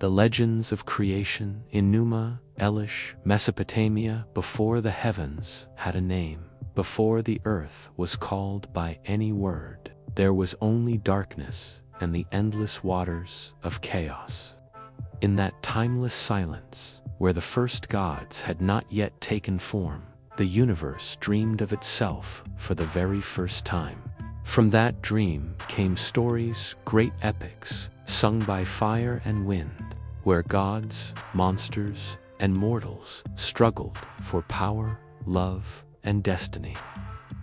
the legends of creation, Enuma Elish, Mesopotamia, before the heavens had a name, before the earth was called by any word, there was only darkness and the endless waters of chaos. In that timeless silence, where the first gods had not yet taken form, the universe dreamed of itself for the very first time. From that dream came stories, great epics, sung by fire and wind, where gods, monsters, and mortals struggled for power, love, and destiny.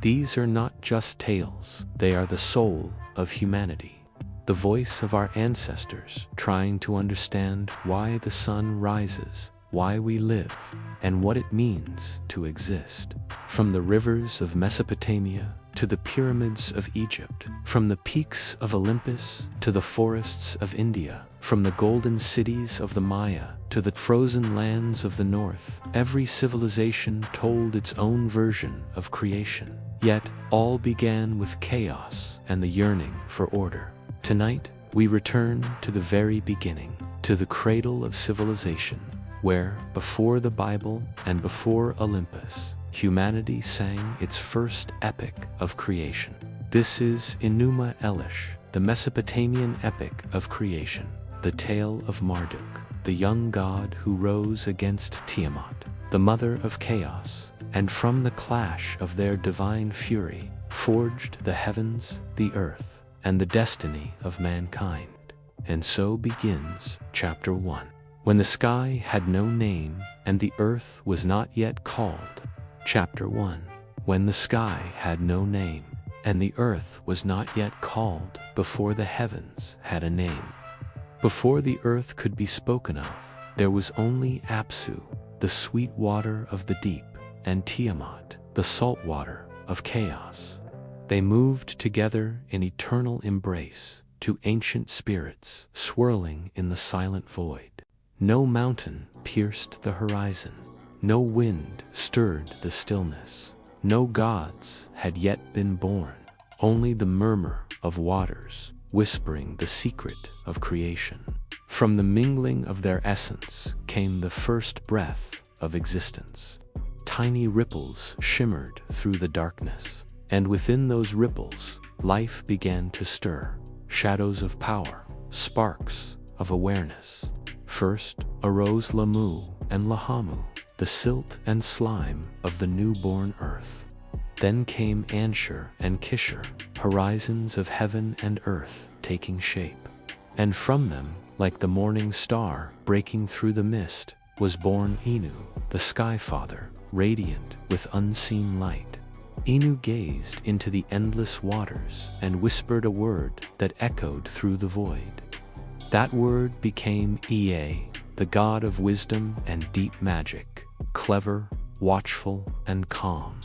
These are not just tales, they are the soul of humanity, the voice of our ancestors trying to understand why the sun rises, why we live, and what it means to exist. From the rivers of Mesopotamia to the pyramids of Egypt, from the peaks of Olympus to the forests of India, from the golden cities of the Maya to the frozen lands of the north, every civilization told its own version of creation. Yet, all began with chaos and the yearning for order. Tonight, we return to the very beginning, to the cradle of civilization, where, before the Bible and before Olympus, humanity sang its first epic of creation. This is Enuma Elish, the Mesopotamian epic of creation, the tale of Marduk, the young god who rose against Tiamat, the mother of chaos, and from the clash of their divine fury, forged the heavens, the earth, and the destiny of mankind. And so begins chapter 1. When the sky had no name and the earth was not yet called. Chapter 1. When the sky had no name and the earth was not yet called, before the heavens had a name. Before the earth could be spoken of, there was only Apsu, the sweet water of the deep, and Tiamat, the salt water of chaos. They moved together in eternal embrace, two ancient spirits swirling in the silent void. No mountain pierced the horizon, no wind stirred the stillness, no gods had yet been born, only the murmur of waters whispering the secret of creation. From the mingling of their essence came the first breath of existence. Tiny ripples shimmered through the darkness, and within those ripples, life began to stir, shadows of power, sparks of awareness. First arose Lamu and Lahamu, the silt and slime of the newborn earth. Then came Anshur and Kishar, horizons of heaven and earth taking shape. And from them, like the morning star breaking through the mist, was born Enu, the sky father, radiant with unseen light. Enu gazed into the endless waters and whispered a word that echoed through the void. That word became Ea, the god of wisdom and deep magic, clever, watchful, and calm.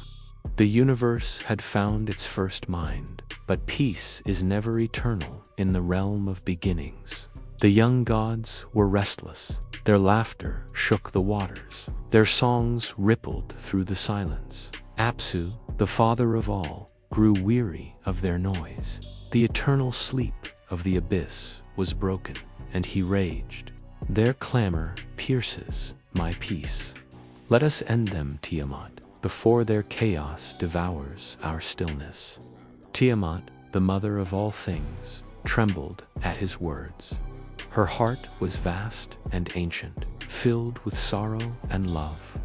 The universe had found its first mind, but peace is never eternal in the realm of beginnings. The young gods were restless, their laughter shook the waters, their songs rippled through the silence. Apsu, the father of all, grew weary of their noise. The eternal sleep of the abyss was broken, and he raged. Their clamor pierces my peace. Let us end them, Tiamat, before their chaos devours our stillness. Tiamat, the mother of all things, trembled at his words. Her heart was vast and ancient, filled with sorrow and love.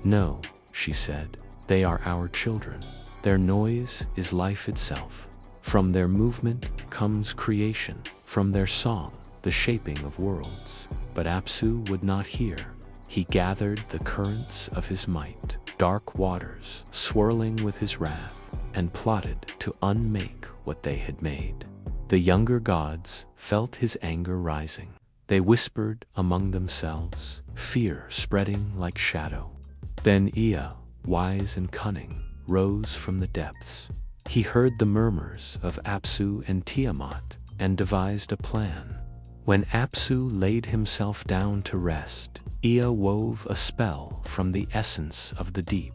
No, she said, they are our children. Their noise is life itself. From their movement comes creation, from their song, the shaping of worlds. But Apsu would not hear. He gathered the currents of his might, dark waters swirling with his wrath, and plotted to unmake what they had made. The younger gods felt his anger rising. They whispered among themselves, fear spreading like shadow. Then Ea, wise and cunning, rose from the depths. He heard the murmurs of Apsu and Tiamat and devised a plan. When Apsu laid himself down to rest, Ea wove a spell from the essence of the deep.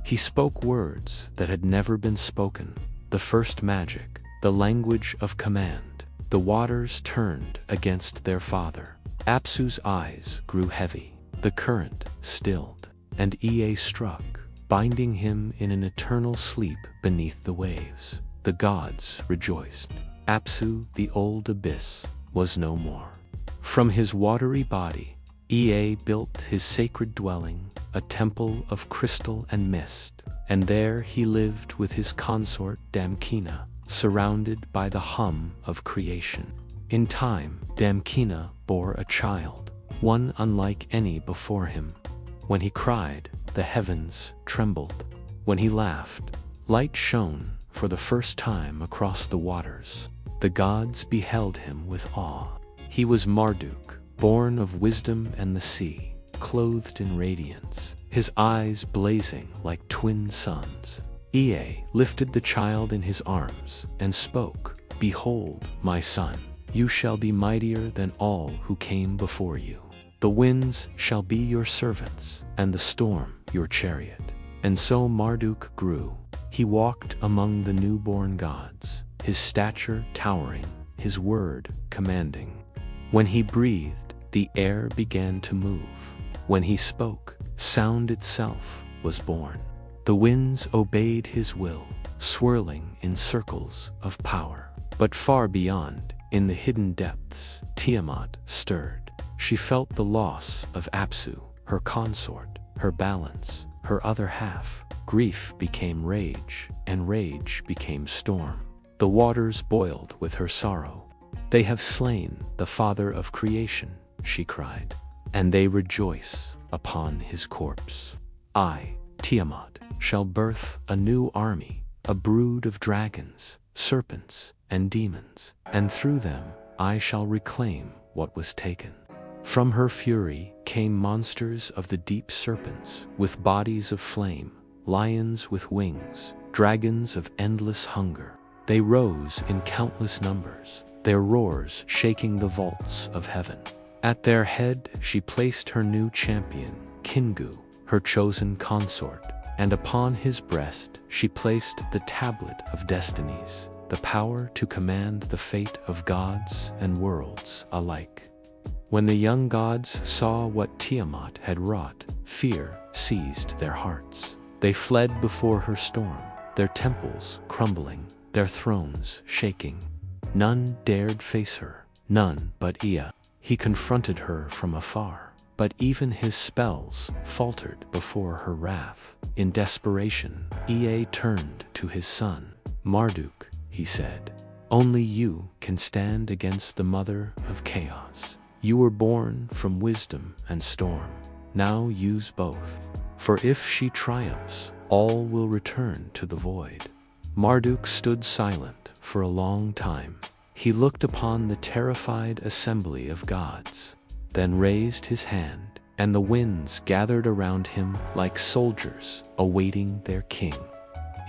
He spoke words that had never been spoken, the first magic, the language of command. The waters turned against their father. Apsu's eyes grew heavy. The current stilled, and Ea struck, binding him in an eternal sleep beneath the waves. The gods rejoiced. Apsu, the old abyss, was no more. From his watery body, Ea built his sacred dwelling, a temple of crystal and mist, and there he lived with his consort Damkina, surrounded by the hum of creation. In time, Damkina bore a child, one unlike any before him. When he cried, the heavens trembled. When he laughed, light shone for the first time across the waters. The gods beheld him with awe. He was Marduk, born of wisdom and the sea, clothed in radiance, his eyes blazing like twin suns. Ea lifted the child in his arms and spoke, "Behold, my son, you shall be mightier than all who came before you. The winds shall be your servants, and the storm your chariot." And so Marduk grew. He walked among the newborn gods, his stature towering, his word commanding. When he breathed, the air began to move. When he spoke, sound itself was born. The winds obeyed his will, swirling in circles of power. But far beyond, in the hidden depths, Tiamat stirred. She felt the loss of Apsu, her consort, her balance, her other half. Grief became rage, and rage became storm. The waters boiled with her sorrow. "They have slain the father of creation," she cried, "and they rejoice upon his corpse. I, Tiamat, shall birth a new army, a brood of dragons, serpents, and demons, and through them I shall reclaim what was taken." From her fury came monsters of the deep serpents, with bodies of flame, lions with wings, dragons of endless hunger. They rose in countless numbers, their roars shaking the vaults of heaven. At their head she placed her new champion, Kingu, her chosen consort, and upon his breast she placed the tablet of destinies, the power to command the fate of gods and worlds alike. When the young gods saw what Tiamat had wrought, fear seized their hearts. They fled before her storm, their temples crumbling, their thrones shaking. None dared face her, none but Ea. He confronted her from afar, but even his spells faltered before her wrath. In desperation, Ea turned to his son. "Marduk," he said, "only you can stand against the mother of chaos. You were born from wisdom and storm. Now use both, for if she triumphs, all will return to the void." Marduk stood silent for a long time. He looked upon the terrified assembly of gods, then raised his hand, and the winds gathered around him like soldiers awaiting their king.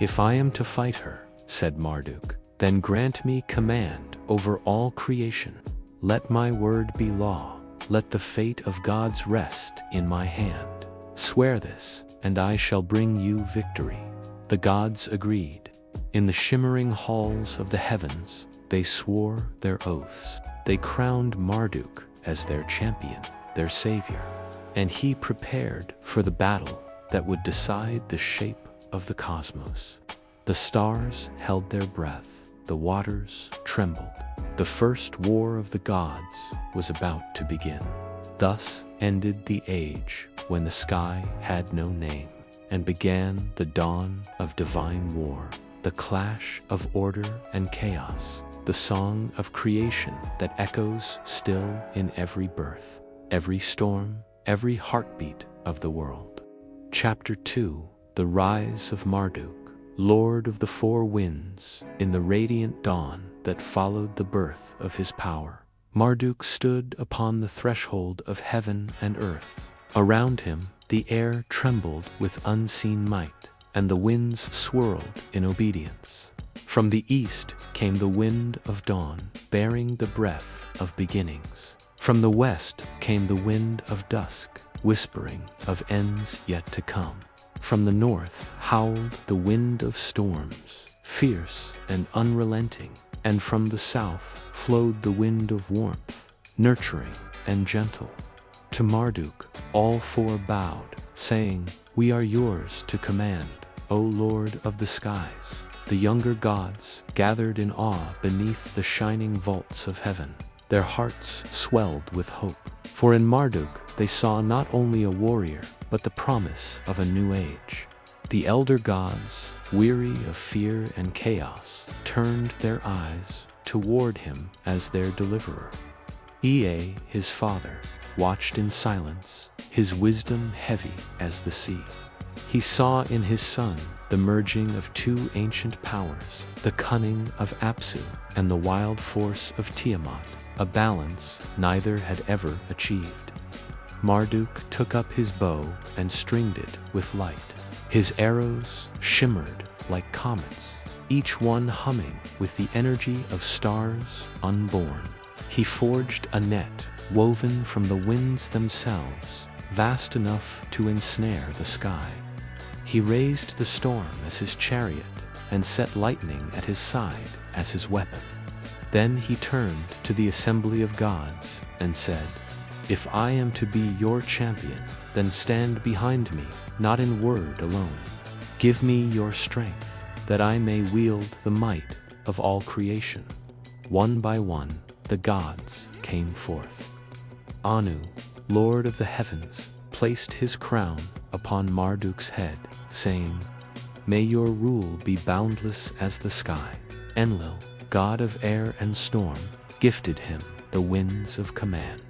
"If I am to fight her," said Marduk, "then grant me command over all creation. Let my word be law. Let the fate of gods rest in my hand. Swear this, and I shall bring you victory." The gods agreed. In the shimmering halls of the heavens, they swore their oaths. They crowned Marduk as their champion, their savior, and he prepared for the battle that would decide the shape of the cosmos. The stars held their breath, the waters trembled. The first war of the gods was about to begin. Thus ended the age when the sky had no name, and began the dawn of divine war, the clash of order and chaos, the song of creation that echoes still in every birth, every storm, every heartbeat of the world. Chapter 2: The Rise of Marduk, Lord of the Four Winds. In the radiant dawn that followed the birth of his power, Marduk stood upon the threshold of heaven and earth. Around him, the air trembled with unseen might, and the winds swirled in obedience. From the east came the wind of dawn, bearing the breath of beginnings. From the west came the wind of dusk, whispering of ends yet to come. From the north howled the wind of storms, fierce and unrelenting, and from the south flowed the wind of warmth, nurturing and gentle. To Marduk, all four bowed, saying, "We are yours to command, O Lord of the skies." The younger gods gathered in awe beneath the shining vaults of heaven. Their hearts swelled with hope, for in Marduk they saw not only a warrior, but the promise of a new age. The elder gods, weary of fear and chaos, turned their eyes toward him as their deliverer. Ea, his father, watched in silence, his wisdom heavy as the sea. He saw in his son the merging of two ancient powers, the cunning of Apsu and the wild force of Tiamat, a balance neither had ever achieved. Marduk took up his bow and stringed it with light. His arrows shimmered like comets, each one humming with the energy of stars unborn. He forged a net woven from the winds themselves, vast enough to ensnare the sky. He raised the storm as his chariot and set lightning at his side as his weapon. Then he turned to the assembly of gods and said, "If I am to be your champion, then stand behind me, not in word alone. Give me your strength, that I may wield the might of all creation." One by one, the gods came forth. Anu, Lord of the heavens, placed his crown upon Marduk's head, saying, "May your rule be boundless as the sky." Enlil, god of air and storm, gifted him the winds of command.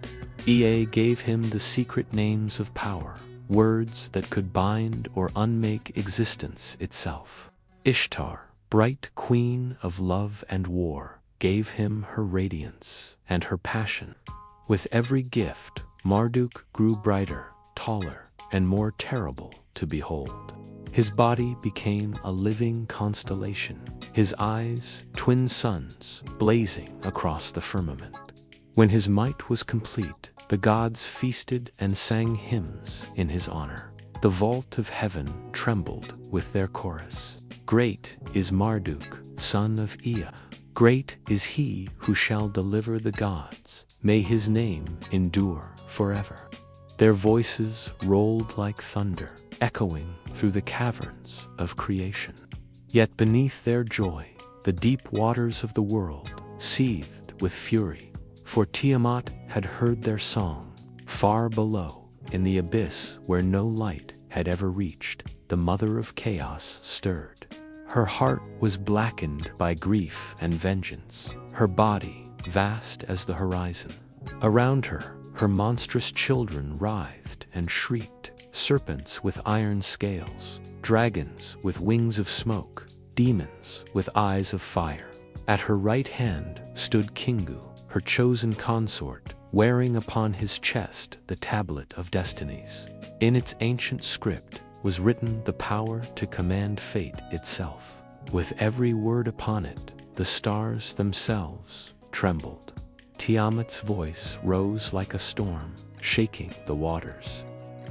Ea gave him the secret names of power, words that could bind or unmake existence itself. Ishtar, bright queen of love and war, gave him her radiance and her passion. With every gift, Marduk grew brighter, taller, and more terrible to behold. His body became a living constellation, his eyes twin suns blazing across the firmament. When his might was complete, the gods feasted and sang hymns in his honor. The vault of heaven trembled with their chorus. "Great is Marduk, son of Ea. Great is he who shall deliver the gods. May his name endure forever." Their voices rolled like thunder, echoing through the caverns of creation. Yet beneath their joy, the deep waters of the world seethed with fury, for Tiamat had heard their song. Far below, in the abyss where no light had ever reached, the mother of chaos stirred. Her heart was blackened by grief and vengeance, her body vast as the horizon. Around her, her monstrous children writhed and shrieked, serpents with iron scales, dragons with wings of smoke, demons with eyes of fire. At her right hand stood Kingu, her chosen consort, wearing upon his chest the tablet of destinies. In its ancient script was written the power to command fate itself. With every word upon it, the stars themselves trembled. Tiamat's voice rose like a storm, shaking the waters.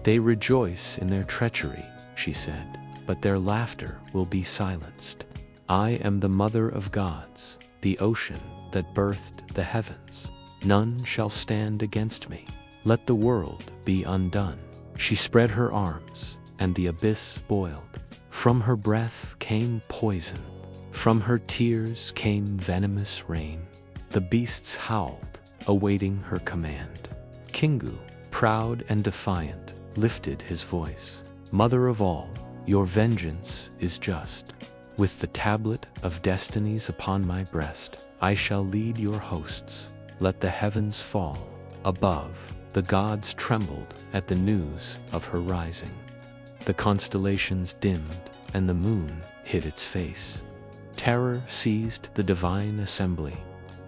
"They rejoice in their treachery," she said, "but their laughter will be silenced. I am the mother of gods, the ocean that birthed the heavens. None shall stand against me. Let the world be undone." She spread her arms, and the abyss boiled. From her breath came poison. From her tears came venomous rain. The beasts howled, awaiting her command. Kingu, proud and defiant, lifted his voice. "Mother of all, your vengeance is just. With the tablet of destinies upon my breast, I shall lead your hosts. Let the heavens fall." Above, the gods trembled at the news of her rising. The constellations dimmed, and the moon hid its face. Terror seized the divine assembly.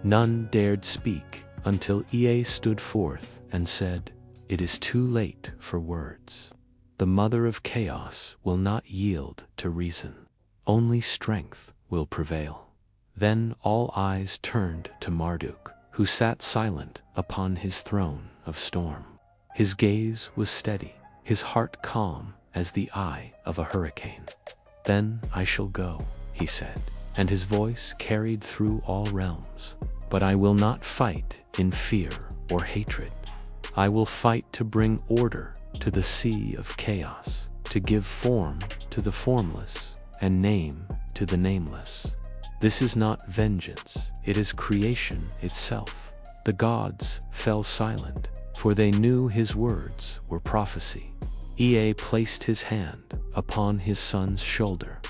None dared speak until Ea stood forth and said, "It is too late for words. The mother of chaos will not yield to reason. Only strength will prevail." Then all eyes turned to Marduk, who sat silent upon his throne of storm. His gaze was steady, his heart calm as the eye of a hurricane. "Then I shall go," he said, and his voice carried through all realms. "But I will not fight in fear or hatred. I will fight to bring order to the sea of chaos, to give form to the formless, and name to the nameless. This is not vengeance, it is creation itself. The gods fell silent, for they knew his words were prophecy. Ea placed his hand upon his son's shoulder.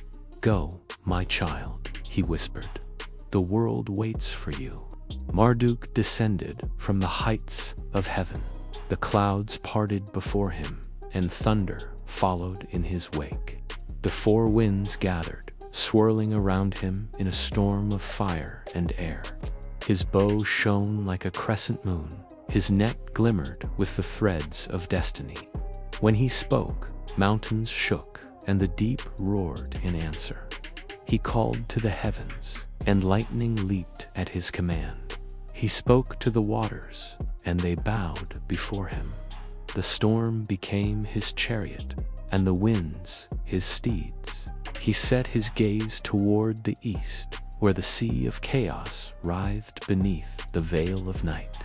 "Go, my child," he whispered. "The world waits for you." Marduk descended from the heights of heaven. The clouds parted before him, and thunder followed in his wake. The four winds gathered, swirling around him in a storm of fire and air. His bow shone like a crescent moon. His net glimmered with the threads of destiny. When he spoke, mountains shook, and the deep roared in answer. He called to the heavens, and lightning leaped at his command. He spoke to the waters, and they bowed before him. The storm became his chariot, and the winds his steeds. He set his gaze toward the east, where the sea of chaos writhed beneath the veil of night.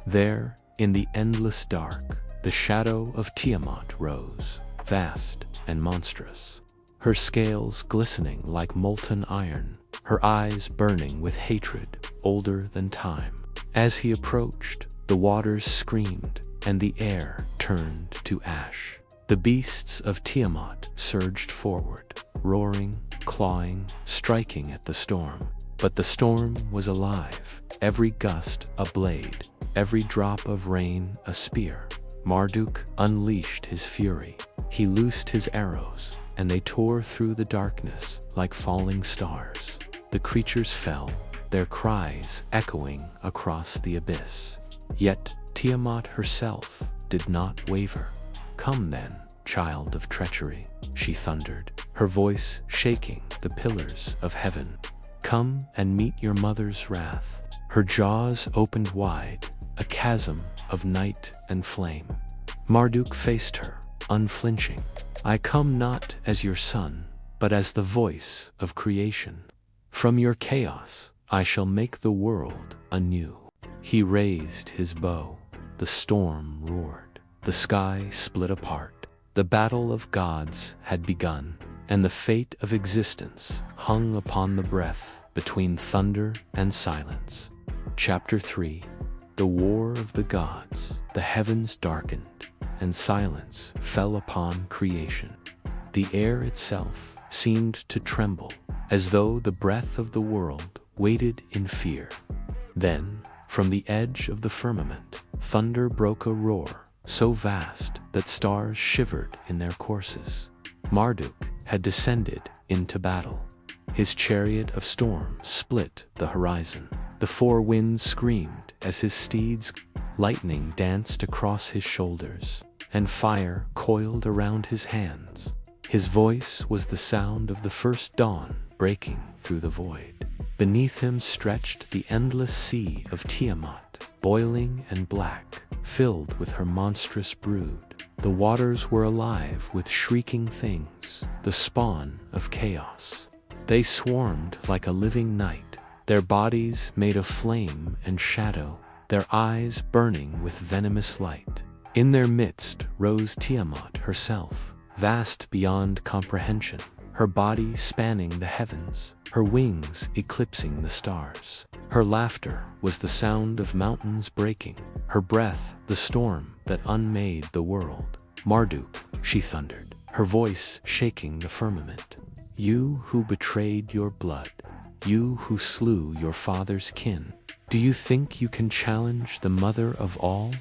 There, in the endless dark, the shadow of Tiamat rose, vast and monstrous. Her scales glistening like molten iron, her eyes burning with hatred older than time. As he approached, the waters screamed, and the air turned to ash. The beasts of Tiamat surged forward, roaring, clawing, striking at the storm. But the storm was alive, every gust a blade, every drop of rain a spear. Marduk unleashed his fury. He loosed his arrows, and they tore through the darkness like falling stars. The creatures fell, their cries echoing across the abyss. Yet Tiamat herself did not waver. "Come then, child of treachery," she thundered, her voice shaking the pillars of heaven. "Come and meet your mother's wrath." Her jaws opened wide, a chasm of night and flame. Marduk faced her, unflinching. "I come not as your son, but as the voice of creation. From your chaos, I shall make the world anew." He raised his bow. The storm roared. The sky split apart. The battle of gods had begun, and the fate of existence hung upon the breath between thunder and silence. Chapter 3. The War of the Gods. The heavens darkened, and silence fell upon creation. The air itself seemed to tremble, as though the breath of the world waited in fear. Then, from the edge of the firmament, thunder broke a roar so vast that stars shivered in their courses. Marduk had descended into battle. His chariot of storm split the horizon. The four winds screamed as his steeds. Lightning danced across his shoulders, and fire coiled around his hands. His voice was the sound of the first dawn breaking through the void. Beneath him stretched the endless sea of Tiamat, boiling and black, filled with her monstrous brood. The waters were alive with shrieking things, the spawn of chaos. They swarmed like a living night, their bodies made of flame and shadow, their eyes burning with venomous light. In their midst rose Tiamat herself, vast beyond comprehension, her body spanning the heavens, her wings eclipsing the stars. Her laughter was the sound of mountains breaking, her breath the storm that unmade the world. "Marduk," she thundered, her voice shaking the firmament. "You who betrayed your blood, you who slew your father's kin, do you think you can challenge the mother of all?"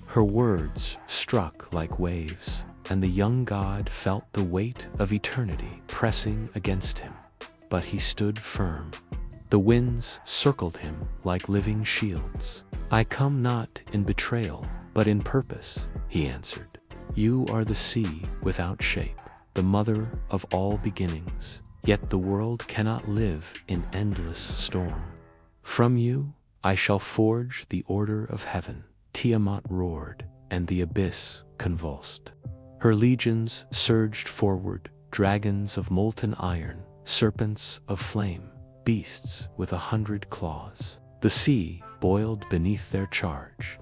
Her words struck like waves, and the young god felt the weight of eternity pressing against him. But he stood firm. The winds circled him like living shields. "I come not in betrayal, but in purpose," he answered. "You are the sea without shape, the mother of all beginnings, yet the world cannot live in endless storm. From you, I shall forge the order of heaven." Tiamat roared, and the abyss convulsed. Her legions surged forward, dragons of molten iron, serpents of flame, beasts with 100 claws. The sea boiled beneath their charge.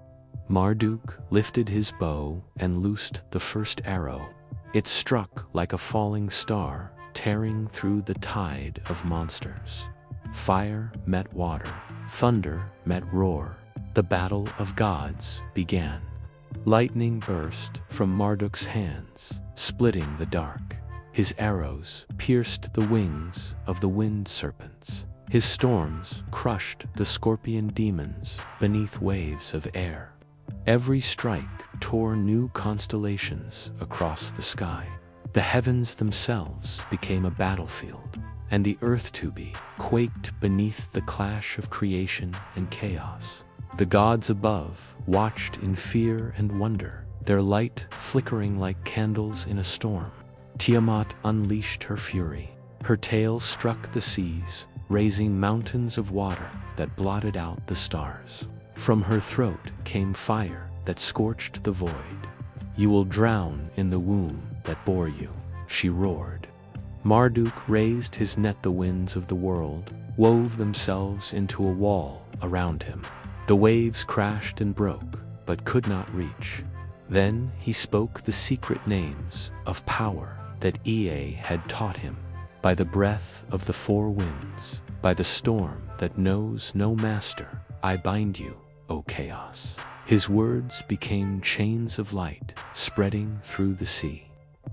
Marduk lifted his bow and loosed the first arrow. It struck like a falling star, tearing through the tide of monsters. Fire met water, thunder met roar. The battle of gods began. Lightning burst from Marduk's hands, splitting the dark. His arrows pierced the wings of the wind serpents. His storms crushed the scorpion demons beneath waves of air. Every strike tore new constellations across the sky. The heavens themselves became a battlefield, and the earth to be quaked beneath the clash of creation and chaos. The gods above watched in fear and wonder, their light flickering like candles in a storm. Tiamat unleashed her fury. Her tail struck the seas, raising mountains of water that blotted out the stars. From her throat came fire that scorched the void. "You will drown in the womb that bore you," she roared. Marduk raised his net. The winds of the world wove themselves into a wall around him. The waves crashed and broke, but could not reach. Then he spoke the secret names of power that Ea had taught him. By the breath of the four winds, by the storm that knows no master, I bind you, O chaos. His words became chains of light, spreading through the sea.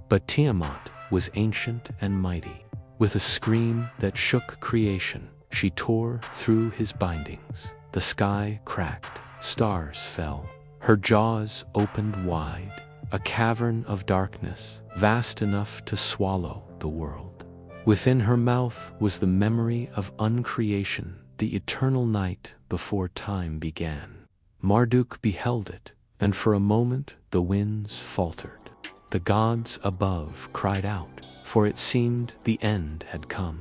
But Tiamat was ancient and mighty. With a scream that shook creation, she tore through his bindings. The sky cracked, stars fell. Her jaws opened wide, a cavern of darkness, vast enough to swallow the world. Within her mouth was the memory of uncreation, the eternal night before time began. Marduk beheld it, and for a moment the winds faltered. The gods above cried out, for it seemed the end had come.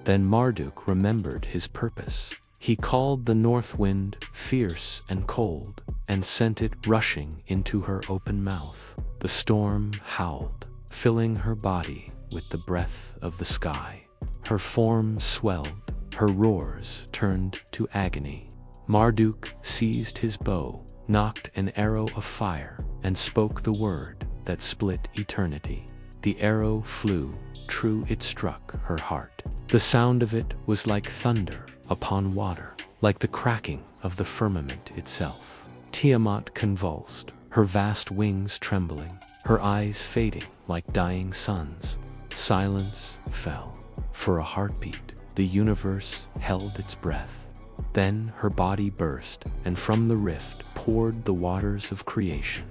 Then Marduk remembered his purpose. He called the north wind, fierce and cold, and sent it rushing into her open mouth. The storm howled, filling her body with the breath of the sky. Her form swelled, her roars turned to agony. Marduk seized his bow, knocked an arrow of fire, and spoke the word that split eternity. The arrow flew, true it struck her heart. The sound of it was like thunder upon water, like the cracking of the firmament itself. Tiamat convulsed, her vast wings trembling, her eyes fading like dying suns. Silence fell. For a heartbeat, the universe held its breath. Then her body burst, and from the rift poured the waters of creation.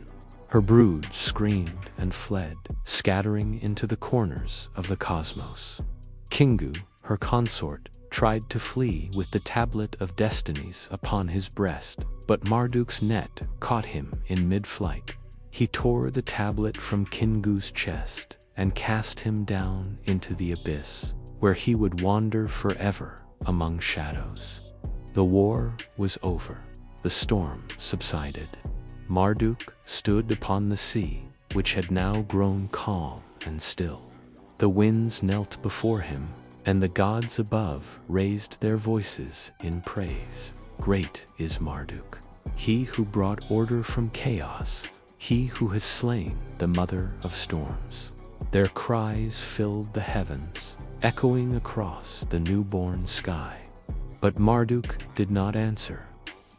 Her brood screamed and fled, scattering into the corners of the cosmos. Kingu, her consort, tried to flee with the tablet of destinies upon his breast, but Marduk's net caught him in mid-flight. He tore the tablet from Kingu's chest and cast him down into the abyss, where he would wander forever among shadows. The war was over. The storm subsided. Marduk stood upon the sea, which had now grown calm and still. The winds knelt before him, and the gods above raised their voices in praise. Great is Marduk, he who brought order from chaos, he who has slain the mother of storms. Their cries filled the heavens, echoing across the newborn sky. But Marduk did not answer.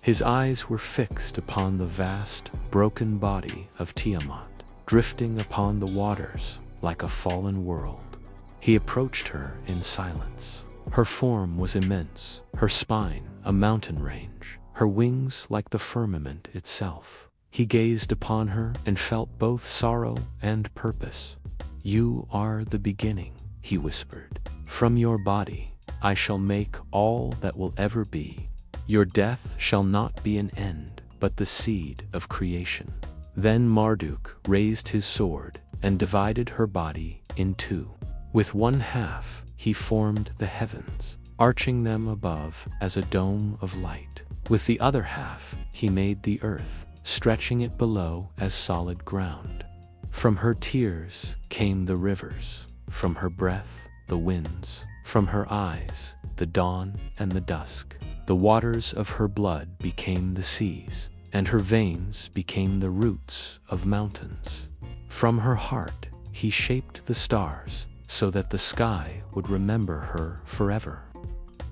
His eyes were fixed upon the vast, broken body of Tiamat, drifting upon the waters like a fallen world. He approached her in silence. Her form was immense, her spine a mountain range, her wings like the firmament itself. He gazed upon her and felt both sorrow and purpose. "You are the beginning," he whispered. "From your body I shall make all that will ever be. Your death shall not be an end, but the seed of creation." Then Marduk raised his sword and divided her body in two. With one half he formed the heavens, arching them above as a dome of light. With the other half he made the earth, stretching it below as solid ground. From her tears came the rivers, from her breath the winds, from her eyes the dawn and the dusk. The waters of her blood became the seas, and her veins became the roots of mountains. From her heart, he shaped the stars so that the sky would remember her forever.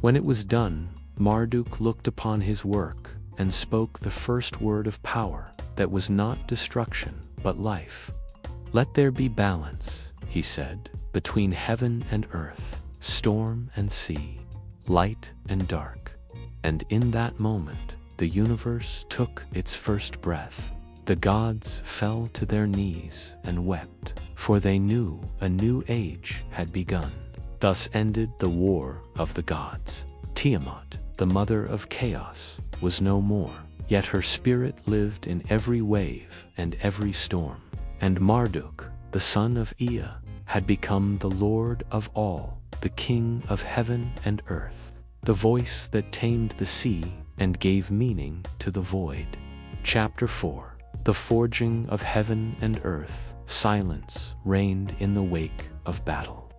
When it was done, Marduk looked upon his work and spoke the first word of power that was not destruction but life. "Let there be balance," he said, "between heaven and earth, storm and sea, light and dark." And in that moment, the universe took its first breath. The gods fell to their knees and wept, for they knew a new age had begun. Thus ended the war of the gods. Tiamat, the mother of chaos, was no more, yet her spirit lived in every wave and every storm. And Marduk, the son of Ea, had become the Lord of all, the King of heaven and earth, the voice that tamed the sea and gave meaning to the void. Chapter 4. The forging of heaven and earth. Silence reigned in the wake of battle.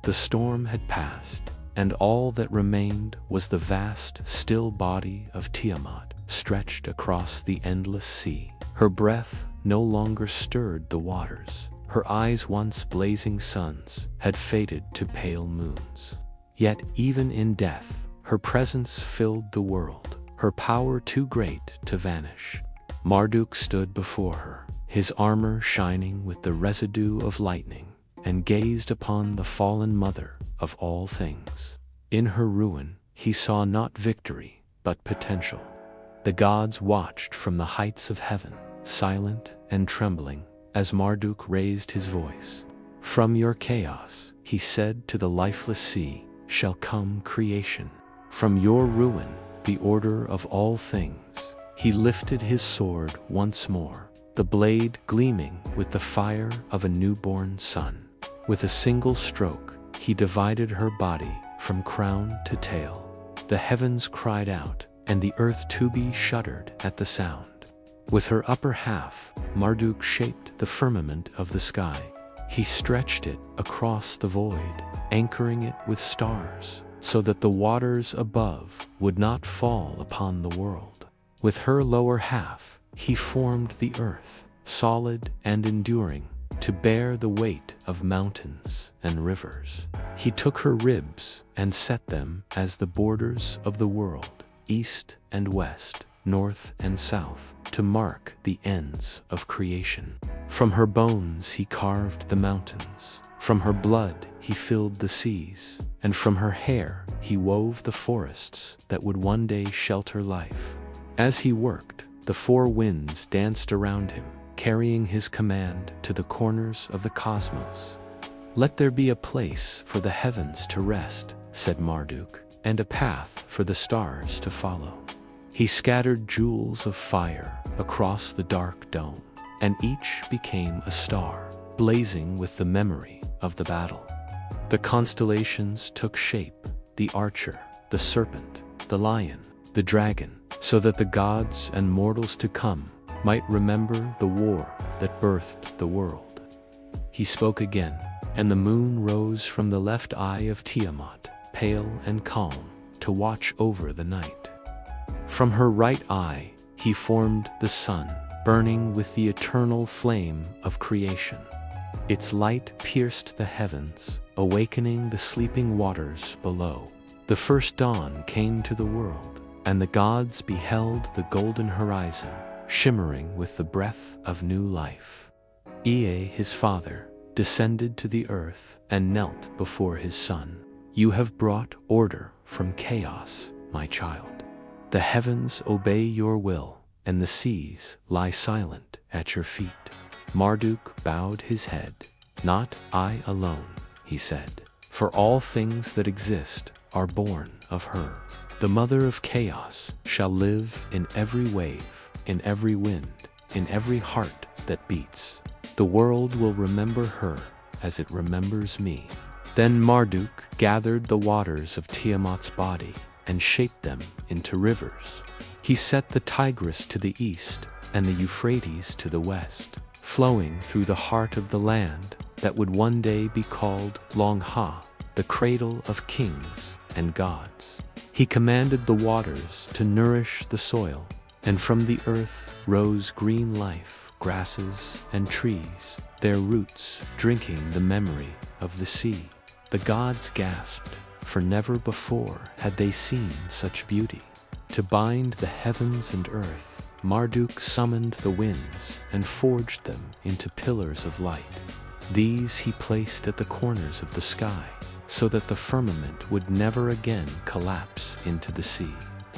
The storm had passed, and all that remained was the vast, still body of Tiamat, stretched across the endless sea. Her breath no longer stirred the waters. Her eyes, once blazing suns, had faded to pale moons. Yet even in death, her presence filled the world, her power too great to vanish. Marduk stood before her, his armor shining with the residue of lightning, and gazed upon the fallen mother of all things. In her ruin, he saw not victory, but potential. The gods watched from the heights of heaven, silent and trembling, as Marduk raised his voice. "From your chaos," he said to the lifeless sea, "shall come creation. From your ruin, the order of all things." He lifted his sword once more, the blade gleaming with the fire of a newborn sun. With a single stroke, he divided her body from crown to tail. The heavens cried out, and the earth to be shuddered at the sound. With her upper half, Marduk shaped the firmament of the sky. He stretched it across the void, anchoring it with stars, so that the waters above would not fall upon the world. With her lower half, he formed the earth, solid and enduring, to bear the weight of mountains and rivers. He took her ribs and set them as the borders of the world, east and west, north and south, to mark the ends of creation. From her bones he carved the mountains, from her blood he filled the seas, and from her hair he wove the forests that would one day shelter life. As he worked, the four winds danced around him, carrying his command to the corners of the cosmos. "Let there be a place for the heavens to rest," said Marduk, "and a path for the stars to follow." He scattered jewels of fire across the dark dome, and each became a star, blazing with the memory of the battle. The constellations took shape: the archer, the serpent, the lion, the dragon, so that the gods and mortals to come might remember the war that birthed the world. He spoke again, and the moon rose from the left eye of Tiamat, pale and calm, to watch over the night. From her right eye, he formed the sun, burning with the eternal flame of creation. Its light pierced the heavens, awakening the sleeping waters below. The first dawn came to the world, and the gods beheld the golden horizon, shimmering with the breath of new life. Ea, his father, descended to the earth and knelt before his son. "You have brought order from chaos, my child. The heavens obey your will, and the seas lie silent at your feet." Marduk bowed his head. "Not I alone," he said, "for all things that exist are born of her. The mother of chaos shall live in every wave, in every wind, in every heart that beats. The world will remember her as it remembers me." Then Marduk gathered the waters of Tiamat's body and shaped them into rivers. He set the Tigris to the east and the Euphrates to the west, flowing through the heart of the land that would one day be called Long-Ha, the cradle of kings and gods. He commanded the waters to nourish the soil, And from the earth rose green life, grasses and trees, their roots drinking the memory of the sea. The gods gasped, for never before had they seen such beauty. To bind the heavens and earth, Marduk summoned the winds and forged them into pillars of light. These he placed at the corners of the sky, so that the firmament would never again collapse into the sea.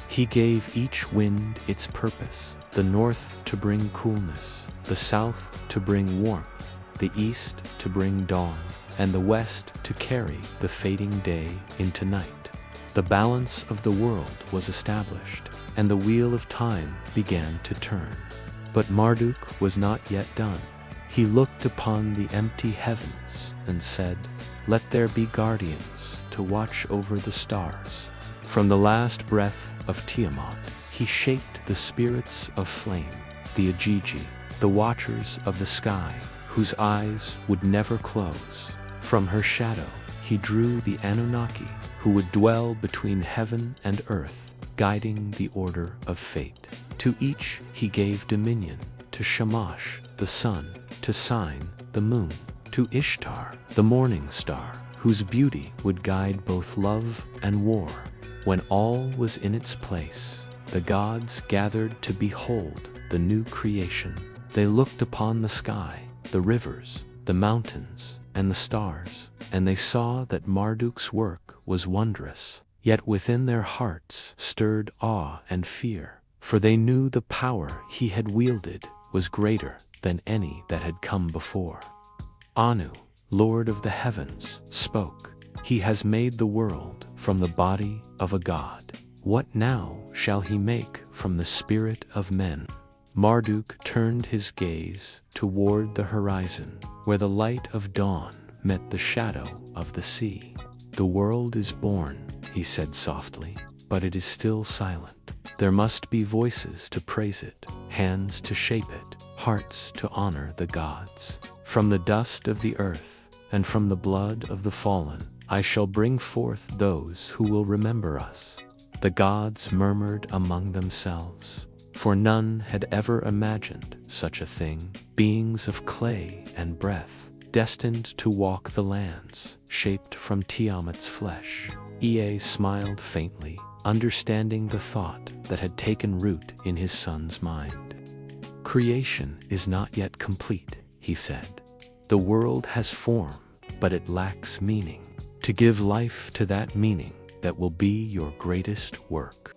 He gave each wind its purpose, the north to bring coolness, the south to bring warmth, the east to bring dawn, and the west to carry the fading day into night. The balance of the world was established, and the wheel of time began to turn. But Marduk was not yet done. He looked upon the empty heavens and said, "Let there be guardians to watch over the stars." From the last breath of Tiamat, he shaped the spirits of flame, the Agigi, the watchers of the sky, whose eyes would never close. From her shadow, he drew the Anunnaki, who would dwell between heaven and earth, guiding the order of fate. To each he gave dominion, to Shamash, the sun, to Sign, the moon, to Ishtar, the morning star, whose beauty would guide both love and war. When all was in its place, the gods gathered to behold the new creation. They looked upon the sky, the rivers, the mountains, and the stars, and they saw that Marduk's work was wondrous. Yet within their hearts stirred awe and fear, for they knew the power he had wielded was greater than any that had come before. Anu, Lord of the heavens, spoke. He has made the world from the body of a god. What now shall he make from the spirit of men? Marduk turned his gaze toward the horizon, where the light of dawn met the shadow of the sea. "The world is born," he said softly, "but it is still silent. There must be voices to praise it, hands to shape it, hearts to honor the gods. From the dust of the earth, and from the blood of the fallen, I shall bring forth those who will remember us." The gods murmured among themselves, for none had ever imagined such a thing, beings of clay and breath, destined to walk the lands, shaped from Tiamat's flesh. Ea smiled faintly, understanding the thought that had taken root in his son's mind. "Creation is not yet complete," he said. "The world has form, but it lacks meaning. To give life to that meaning that will be your greatest work."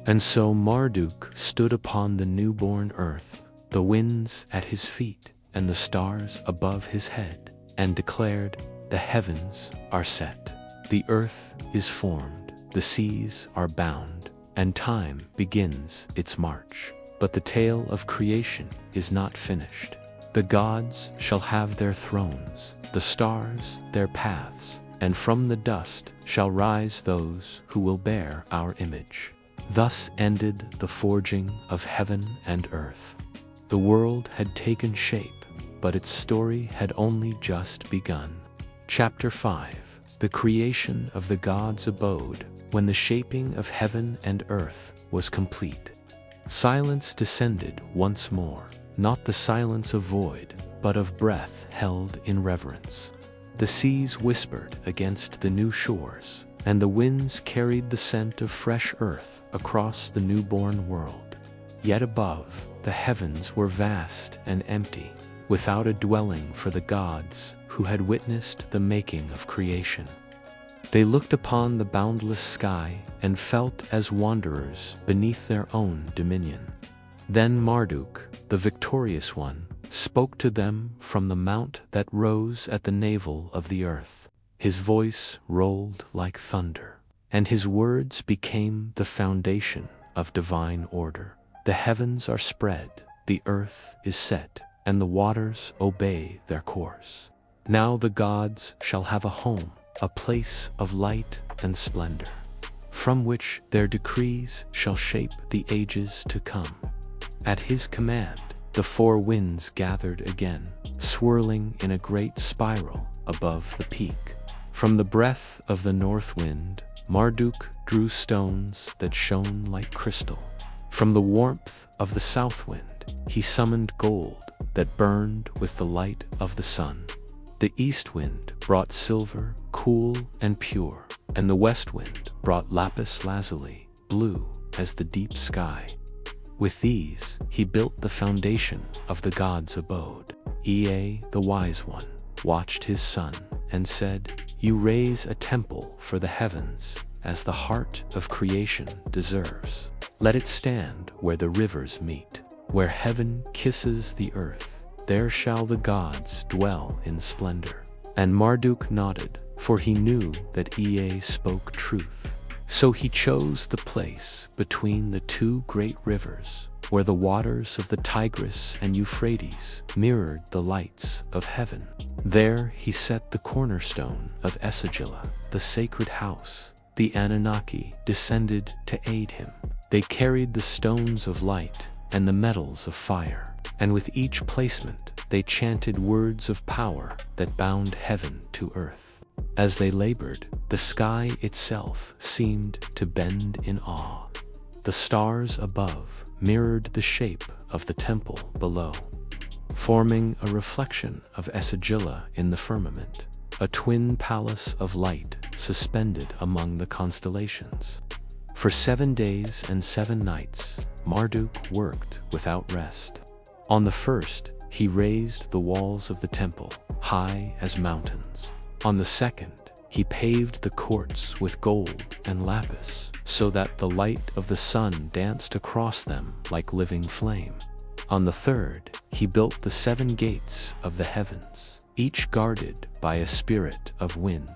And so Marduk stood upon the newborn earth, the winds at his feet and the stars above his head, and declared, "The heavens are set, the earth is formed, the seas are bound, and time begins its march. But the tale of creation is not finished. The gods shall have their thrones, the stars their paths, and from the dust shall rise those who will bear our image." Thus ended the forging of heaven and earth. The world had taken shape, but its story had only just begun. Chapter 5. The creation of the gods' abode, when the shaping of heaven and earth was complete. Silence descended once more, not the silence of void, but of breath held in reverence. The seas whispered against the new shores, and the winds carried the scent of fresh earth across the newborn world. Yet above, the heavens were vast and empty, without a dwelling for the gods who had witnessed the making of creation. They looked upon the boundless sky and felt as wanderers beneath their own dominion. Then Marduk, the victorious one, spoke to them from the mount that rose at the navel of the earth. His voice rolled like thunder, and his words became the foundation of divine order. "The heavens are spread, the earth is set, and the waters obey their course. Now the gods shall have a home, a place of light and splendor, from which their decrees shall shape the ages to come." At his command, the four winds gathered again, swirling in a great spiral above the peak. From the breath of the north wind, Marduk drew stones that shone like crystal. From the warmth of the south wind, he summoned gold that burned with the light of the sun. The east wind brought silver, cool and pure, and the west wind brought lapis lazuli, blue as the deep sky. With these, he built the foundation of the god's abode. Ea, the wise one, watched his son and said, "You raise a temple for the heavens, as the heart of creation deserves. Let it stand where the rivers meet, where heaven kisses the earth. There shall the gods dwell in splendor." And Marduk nodded, for he knew that Ea spoke truth. So he chose the place between the two great rivers, where the waters of the Tigris and Euphrates mirrored the lights of heaven. There he set the cornerstone of Esagila, the sacred house. The Anunnaki descended to aid him. They carried the stones of light and the metals of fire, and with each placement they chanted words of power that bound heaven to earth. As they labored, the sky itself seemed to bend in awe. The stars above mirrored the shape of the temple below, forming a reflection of Esagila in the firmament, a twin palace of light suspended among the constellations. For 7 days and 7 nights, Marduk worked without rest. On the first, he raised the walls of the temple, high as mountains. On the second, he paved the courts with gold and lapis, so that the light of the sun danced across them like living flame. On the third, he built the 7 gates of the heavens, each guarded by a spirit of wind.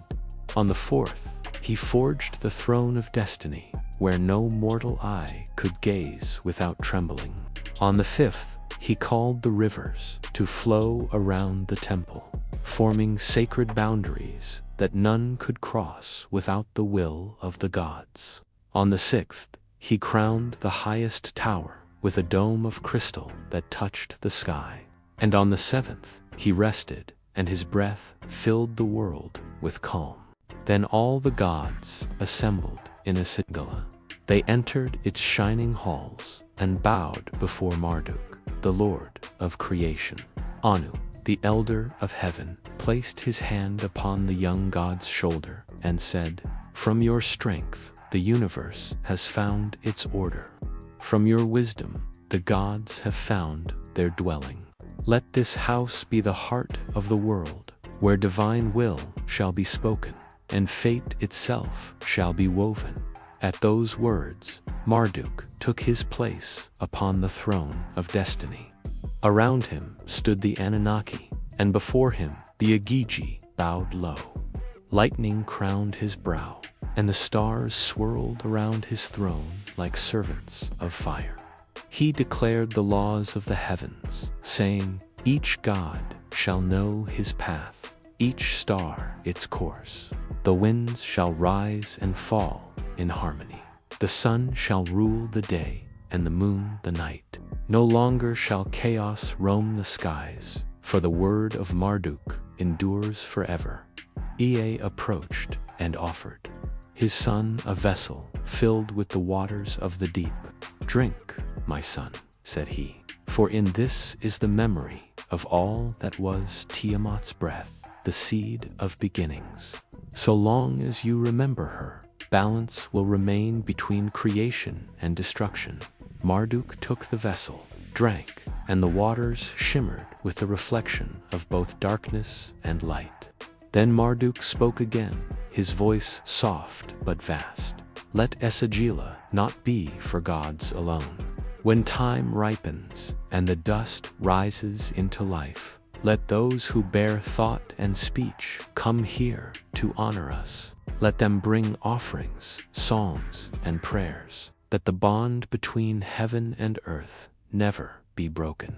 On the fourth, he forged the throne of destiny, where no mortal eye could gaze without trembling. On the fifth, he called the rivers to flow around the temple, forming sacred boundaries that none could cross without the will of the gods. On the sixth, he crowned the highest tower with a dome of crystal that touched the sky. And on the seventh, he rested, and his breath filled the world with calm. Then all the gods assembled in Esagila. They entered its shining halls and bowed before Marduk, the Lord of creation. Anu, the elder of heaven, placed his hand upon the young god's shoulder and said, "From your strength, the universe has found its order. From your wisdom, the gods have found their dwelling. Let this house be the heart of the world, where divine will shall be spoken, and fate itself shall be woven." At those words, Marduk took his place upon the throne of destiny. Around him stood the Anunnaki, and before him the Agigi bowed low. Lightning crowned his brow, and the stars swirled around his throne like servants of fire. He declared the laws of the heavens, saying, "Each god shall know his path, each star its course. The winds shall rise and fall in harmony. The sun shall rule the day, and the moon the night. No longer shall chaos roam the skies, for the word of Marduk endures forever." Ea approached and offered his son a vessel filled with the waters of the deep. "Drink, my son," said he, "for in this is the memory of all that was Tiamat's breath, the seed of beginnings. So long as you remember her, balance will remain between creation and destruction." Marduk took the vessel, drank, and the waters shimmered with the reflection of both darkness and light. Then Marduk spoke again, his voice soft but vast. "Let Esagila not be for gods alone. When time ripens and the dust rises into life, let those who bear thought and speech come here to honor us. Let them bring offerings, songs, and prayers, that the bond between heaven and earth never be broken."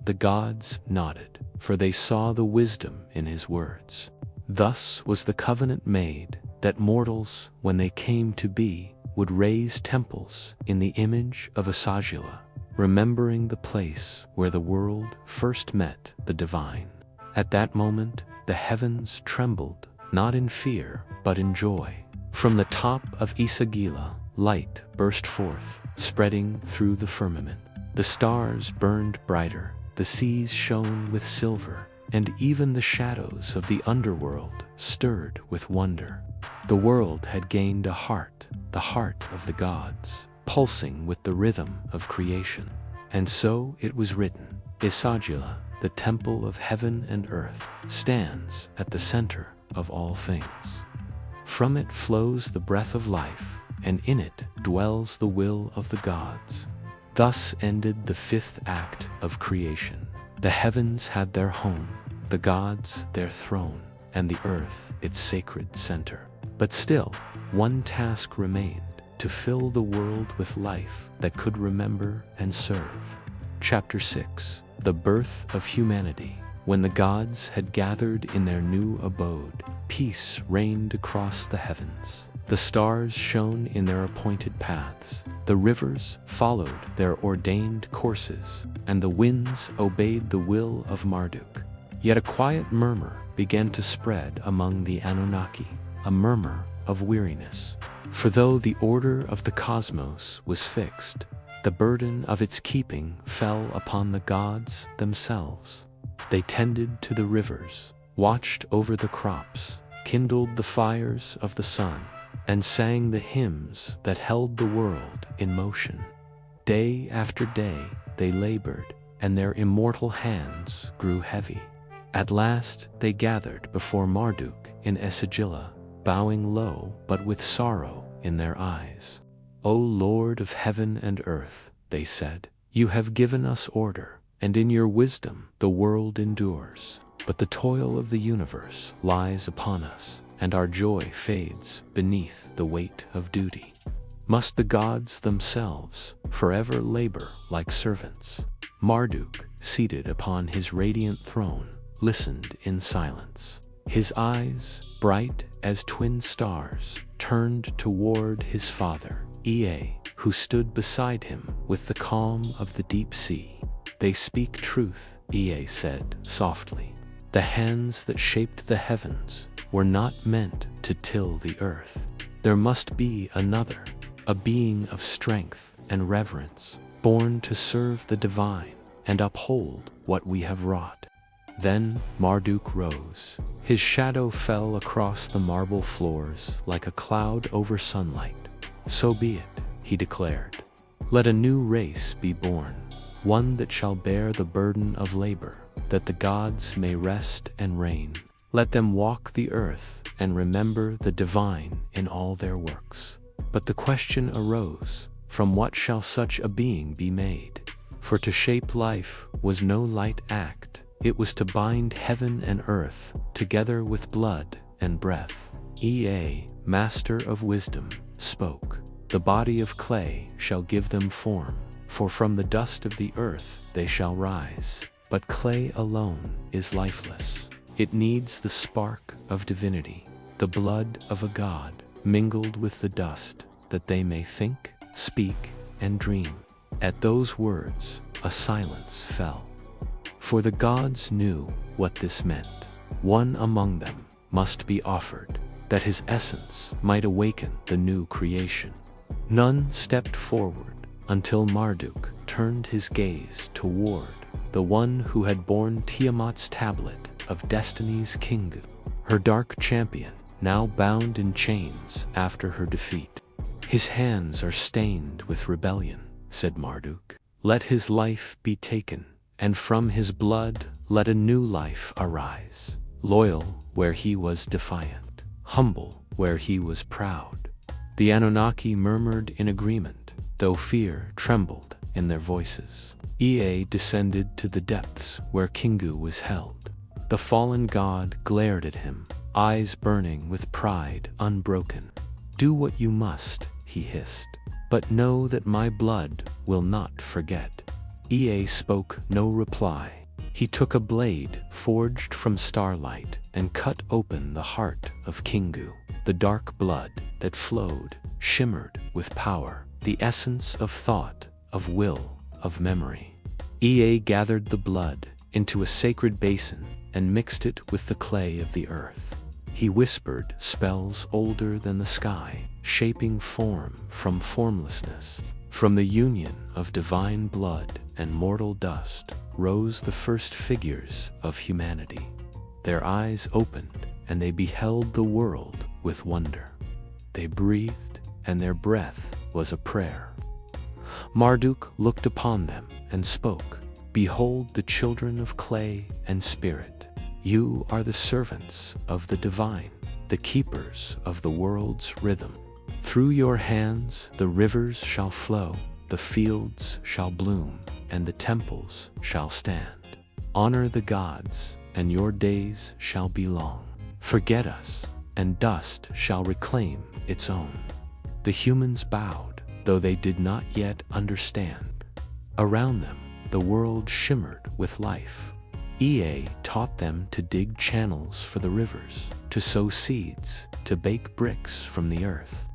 The gods nodded, for they saw the wisdom in his words. Thus was the covenant made, that mortals, when they came to be, would raise temples in the image of Esagila, remembering the place where the world first met the divine. At that moment, the heavens trembled, not in fear, but in joy. From the top of Esagila, light burst forth, spreading through the firmament. The stars burned brighter, the seas shone with silver, and even the shadows of the underworld stirred with wonder. The world had gained a heart, the heart of the gods, pulsing with the rhythm of creation. And so it was written, Esagila, the temple of heaven and earth, stands at the center of all things. From it flows the breath of life, and in it dwells the will of the gods. Thus ended the fifth act of creation. The heavens had their home, the gods their throne, and the earth its sacred center. But still, one task remained, to fill the world with life that could remember and serve. Chapter 6. The Birth of Humanity. When the gods had gathered in their new abode, peace reigned across the heavens. The stars shone in their appointed paths, the rivers followed their ordained courses, and the winds obeyed the will of Marduk. Yet a quiet murmur began to spread among the Anunnaki, a murmur of weariness. For though the order of the cosmos was fixed, the burden of its keeping fell upon the gods themselves. They tended to the rivers, watched over the crops, kindled the fires of the sun, and sang the hymns that held the world in motion. Day after day they labored, and their immortal hands grew heavy. At last they gathered before Marduk in Esagila, bowing low but with sorrow in their eyes. O Lord of heaven and earth, they said, you have given us order, and in your wisdom the world endures. But the toil of the universe lies upon us, and our joy fades beneath the weight of duty. Must the gods themselves forever labor like servants? Marduk, seated upon his radiant throne, listened in silence. His eyes, bright as twin stars, turned toward his father, Ea, who stood beside him with the calm of the deep sea. They speak truth, Ea said softly. The hands that shaped the heavens were not meant to till the earth. There must be another, a being of strength and reverence, born to serve the divine and uphold what we have wrought. Then Marduk rose. His shadow fell across the marble floors like a cloud over sunlight. So be it, he declared. Let a new race be born, one that shall bear the burden of labor, that the gods may rest and reign. Let them walk the earth and remember the divine in all their works. But the question arose, from what shall such a being be made? For to shape life was no light act. It was to bind heaven and earth together with blood and breath. Ea, master of wisdom, spoke. The body of clay shall give them form, for from the dust of the earth they shall rise. But clay alone is lifeless. It needs the spark of divinity, the blood of a god, mingled with the dust, that they may think, speak, and dream. At those words, a silence fell. For the gods knew what this meant. One among them must be offered, that his essence might awaken the new creation. None stepped forward until Marduk turned his gaze toward the one who had borne Tiamat's tablet of destiny's Kingu, her dark champion, now bound in chains after her defeat. His hands are stained with rebellion, said Marduk. Let his life be taken, and from his blood let a new life arise, loyal where he was defiant, humble where he was proud. The Anunnaki murmured in agreement, though fear trembled in their voices. Ea descended to the depths where Kingu was held. The fallen god glared at him, eyes burning with pride unbroken. Do what you must, he hissed, but know that my blood will not forget. Ea spoke no reply. He took a blade forged from starlight and cut open the heart of Kingu. The dark blood that flowed shimmered with power, the essence of thought, of will, of memory. Ea gathered the blood into a sacred basin and mixed it with the clay of the earth. He whispered spells older than the sky, shaping form from formlessness. From the union of divine blood and mortal dust rose the first figures of humanity. Their eyes opened, and they beheld the world with wonder. They breathed, and their breath was a prayer. Marduk looked upon them and spoke, "Behold the children of clay and spirit. You are the servants of the divine, the keepers of the world's rhythm. Through your hands the rivers shall flow, the fields shall bloom, and the temples shall stand. Honor the gods, and your days shall be long. Forget us, and dust shall reclaim its own." The humans bowed, though they did not yet understand. Around them, the world shimmered with life. Ea taught them to dig channels for the rivers, to sow seeds, to bake bricks from the earth.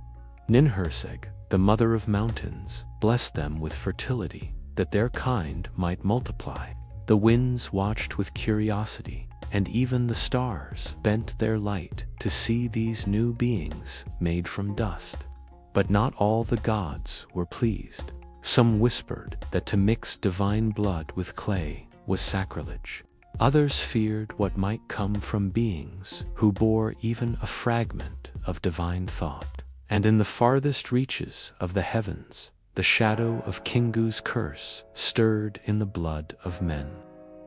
Ninhursag, the mother of mountains, blessed them with fertility, that their kind might multiply. The winds watched with curiosity, and even the stars bent their light to see these new beings made from dust. But not all the gods were pleased. Some whispered that to mix divine blood with clay was sacrilege. Others feared what might come from beings who bore even a fragment of divine thought. And in the farthest reaches of the heavens, the shadow of Kingu's curse stirred in the blood of men.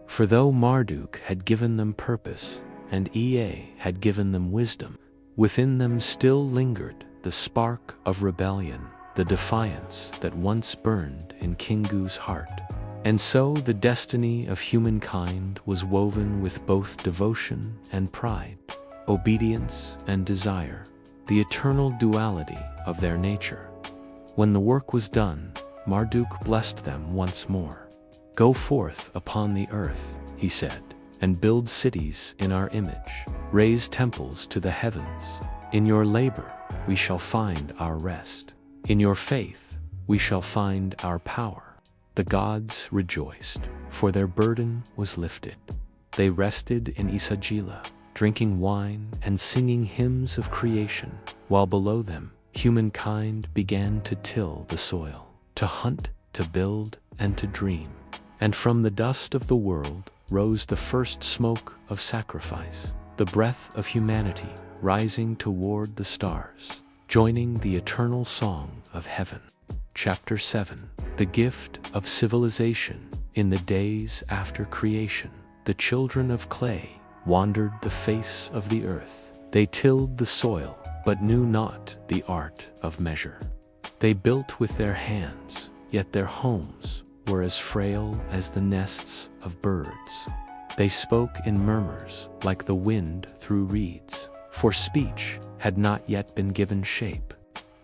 For though Marduk had given them purpose, and Ea had given them wisdom, within them still lingered the spark of rebellion, the defiance that once burned in Kingu's heart. And so the destiny of humankind was woven with both devotion and pride, obedience and desire, the eternal duality of their nature. When the work was done, Marduk blessed them once more. "Go forth upon the earth," he said, "and build cities in our image, raise temples to the heavens. In your labor we shall find our rest. In your faith we shall find our power." The gods rejoiced, for their burden was lifted. They rested in Isagila, drinking wine and singing hymns of creation, while below them humankind began to till the soil, to hunt, to build, and to dream. And from the dust of the world rose the first smoke of sacrifice, the breath of humanity rising toward the stars, joining the eternal song of heaven. Chapter 7. The Gift of Civilization. In the days after creation, the children of clay wandered the face of the earth. They tilled the soil, but knew not the art of measure. They built with their hands, yet their homes were as frail as the nests of birds. They spoke in murmurs like the wind through reeds, for speech had not yet been given shape.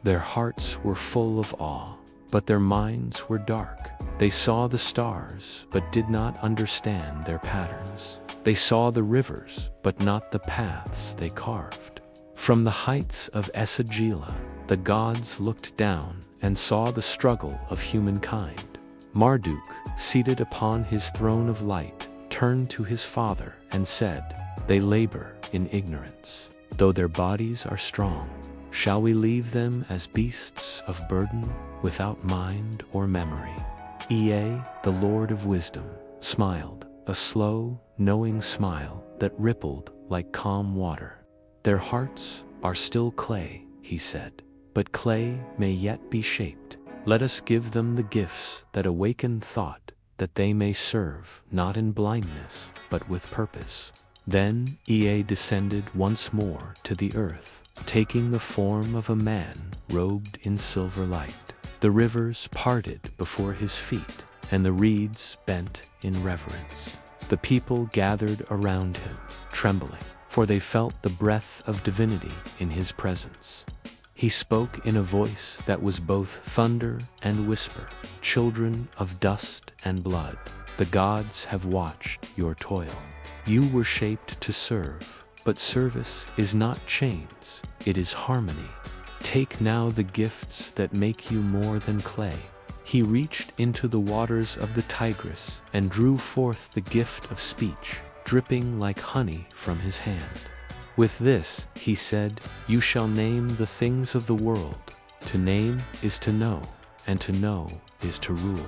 Their hearts were full of awe, but their minds were dark. They saw the stars, but did not understand their patterns. They saw the rivers, but not the paths they carved. From the heights of Esagila, the gods looked down and saw the struggle of humankind. Marduk, seated upon his throne of light, turned to his father and said, "They labor in ignorance. Though their bodies are strong, shall we leave them as beasts of burden, without mind or memory?" Ea, the Lord of wisdom, smiled, a slow, knowing smile that rippled like calm water. "Their hearts are still clay," he said, "but clay may yet be shaped. Let us give them the gifts that awaken thought, that they may serve not in blindness, but with purpose." Then Ea descended once more to the earth, taking the form of a man robed in silver light. The rivers parted before his feet, and the reeds bent in reverence. The people gathered around him, trembling, for they felt the breath of divinity in his presence. He spoke in a voice that was both thunder and whisper, "Children of dust and blood, the gods have watched your toil. You were shaped to serve, but service is not chains, it is harmony. Take now the gifts that make you more than clay." He reached into the waters of the Tigris and drew forth the gift of speech, dripping like honey from his hand. With this, he said, "You shall name the things of the world. To name is to know, and to know is to rule."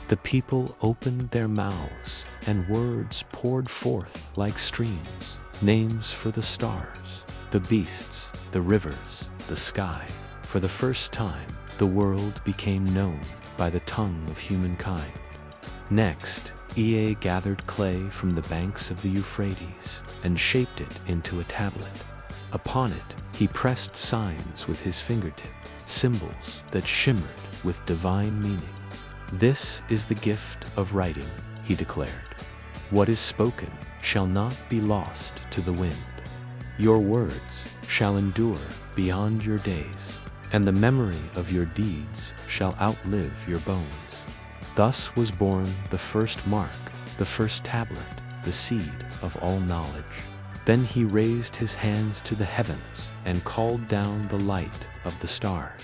The people opened their mouths, and words poured forth like streams, names for the stars, the beasts, the rivers, the sky. For the first time, the world became known by the tongue of humankind. Next, Ea gathered clay from the banks of the Euphrates and shaped it into a tablet. Upon it, he pressed signs with his fingertip, symbols that shimmered with divine meaning. "This is the gift of writing," he declared. "What is spoken shall not be lost to the wind. Your words shall endure beyond your days, and the memory of your deeds shall outlive your bones." Thus was born the first mark, the first tablet, the seed of all knowledge. Then he raised his hands to the heavens and called down the light of the stars.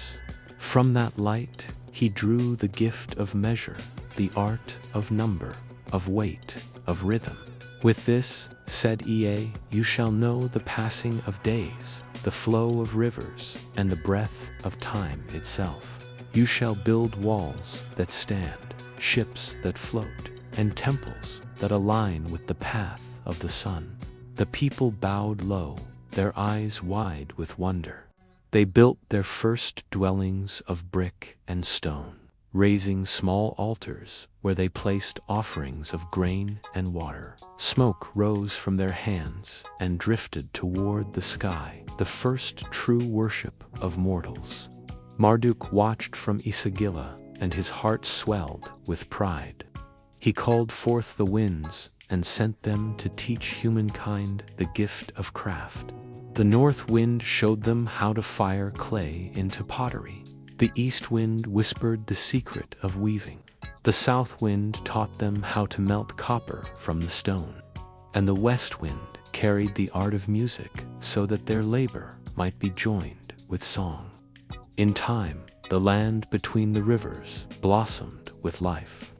From that light he drew the gift of measure, the art of number, of weight, of rhythm. "With this," said Ea, "you shall know the passing of days, the flow of rivers, and the breath of time itself. You shall build walls that stand, ships that float, and temples that align with the path of the sun." The people bowed low, their eyes wide with wonder. They built their first dwellings of brick and stone, raising small altars where they placed offerings of grain and water. Smoke rose from their hands and drifted toward the sky, the first true worship of mortals. Marduk watched from Isagila, and his heart swelled with pride. He called forth the winds and sent them to teach humankind the gift of craft. The north wind showed them how to fire clay into pottery. The east wind whispered the secret of weaving. The south wind taught them how to melt copper from the stone. And the west wind carried the art of music so that their labor might be joined with song. In time, the land between the rivers blossomed with life.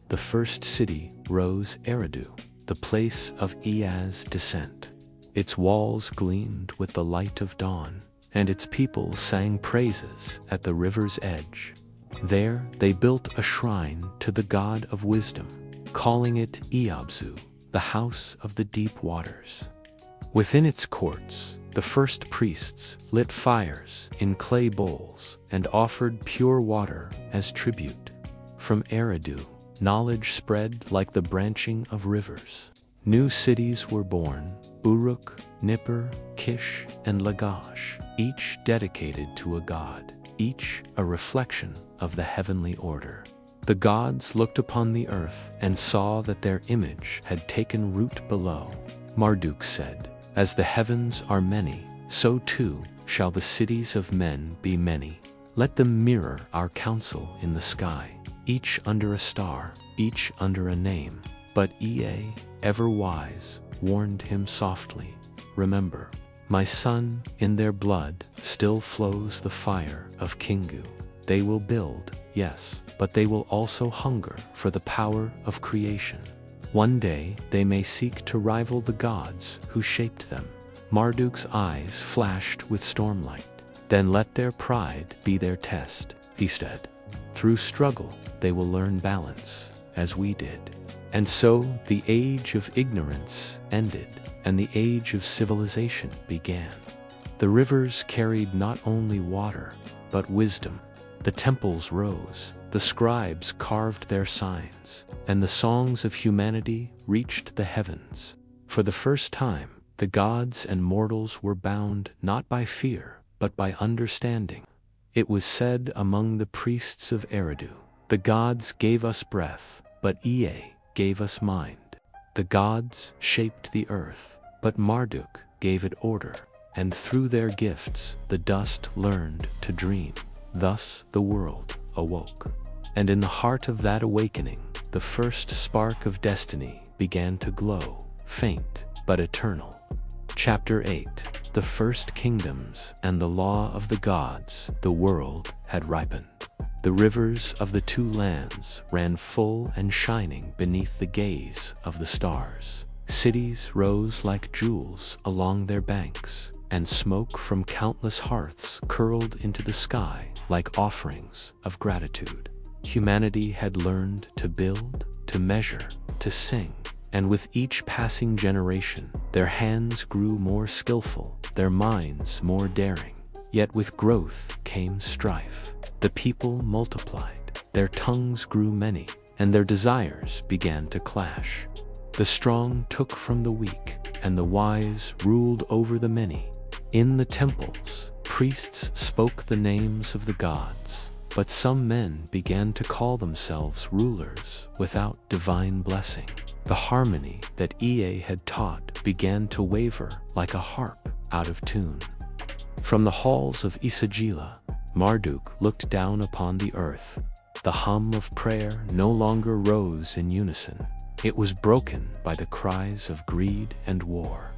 The first city rose Eridu, the place of Ea's descent. Its walls gleamed with the light of dawn, and its people sang praises at the river's edge. There they built a shrine to the god of wisdom, calling it Eabzu, the house of the deep waters. Within its courts, the first priests lit fires in clay bowls and offered pure water as tribute. From Eridu, knowledge spread like the branching of rivers. New cities were born, Uruk, Nippur, Kish, and Lagash, each dedicated to a god, each a reflection of the heavenly order. The gods looked upon the earth and saw that their image had taken root below. Marduk said, "As the heavens are many, so too shall the cities of men be many. Let them mirror our counsel in the sky, each under a star, each under a name." But Ea, ever wise, warned him softly, "Remember, my son, in their blood still flows the fire of Kingu. They will build, yes, but they will also hunger for the power of creation. One day they may seek to rival the gods who shaped them." Marduk's eyes flashed with stormlight. "Then let their pride be their test," he said. "Through struggle they will learn balance, as we did." And so the age of ignorance ended, and the age of civilization began. The rivers carried not only water, but wisdom. The temples rose, the scribes carved their signs, and the songs of humanity reached the heavens. For the first time, the gods and mortals were bound not by fear, but by understanding. It was said among the priests of Eridu, "The gods gave us breath, but Ea gave us mind. The gods shaped the earth, but Marduk gave it order, and through their gifts the dust learned to dream." Thus the world awoke. And in the heart of that awakening, the first spark of destiny began to glow, faint but eternal. Chapter 8. The First Kingdoms and the Law of the Gods. The world had ripened. The rivers of the two lands ran full and shining beneath the gaze of the stars. Cities rose like jewels along their banks, and smoke from countless hearths curled into the sky like offerings of gratitude. Humanity had learned to build, to measure, to sing, and with each passing generation, their hands grew more skillful, their minds more daring. Yet with growth came strife. The people multiplied, their tongues grew many, and their desires began to clash. The strong took from the weak, and the wise ruled over the many. In the temples, priests spoke the names of the gods, but some men began to call themselves rulers without divine blessing. The harmony that Ea had taught began to waver like a harp out of tune. From the halls of Isagila, Marduk looked down upon the earth. The hum of prayer no longer rose in unison. It was broken by the cries of greed and war.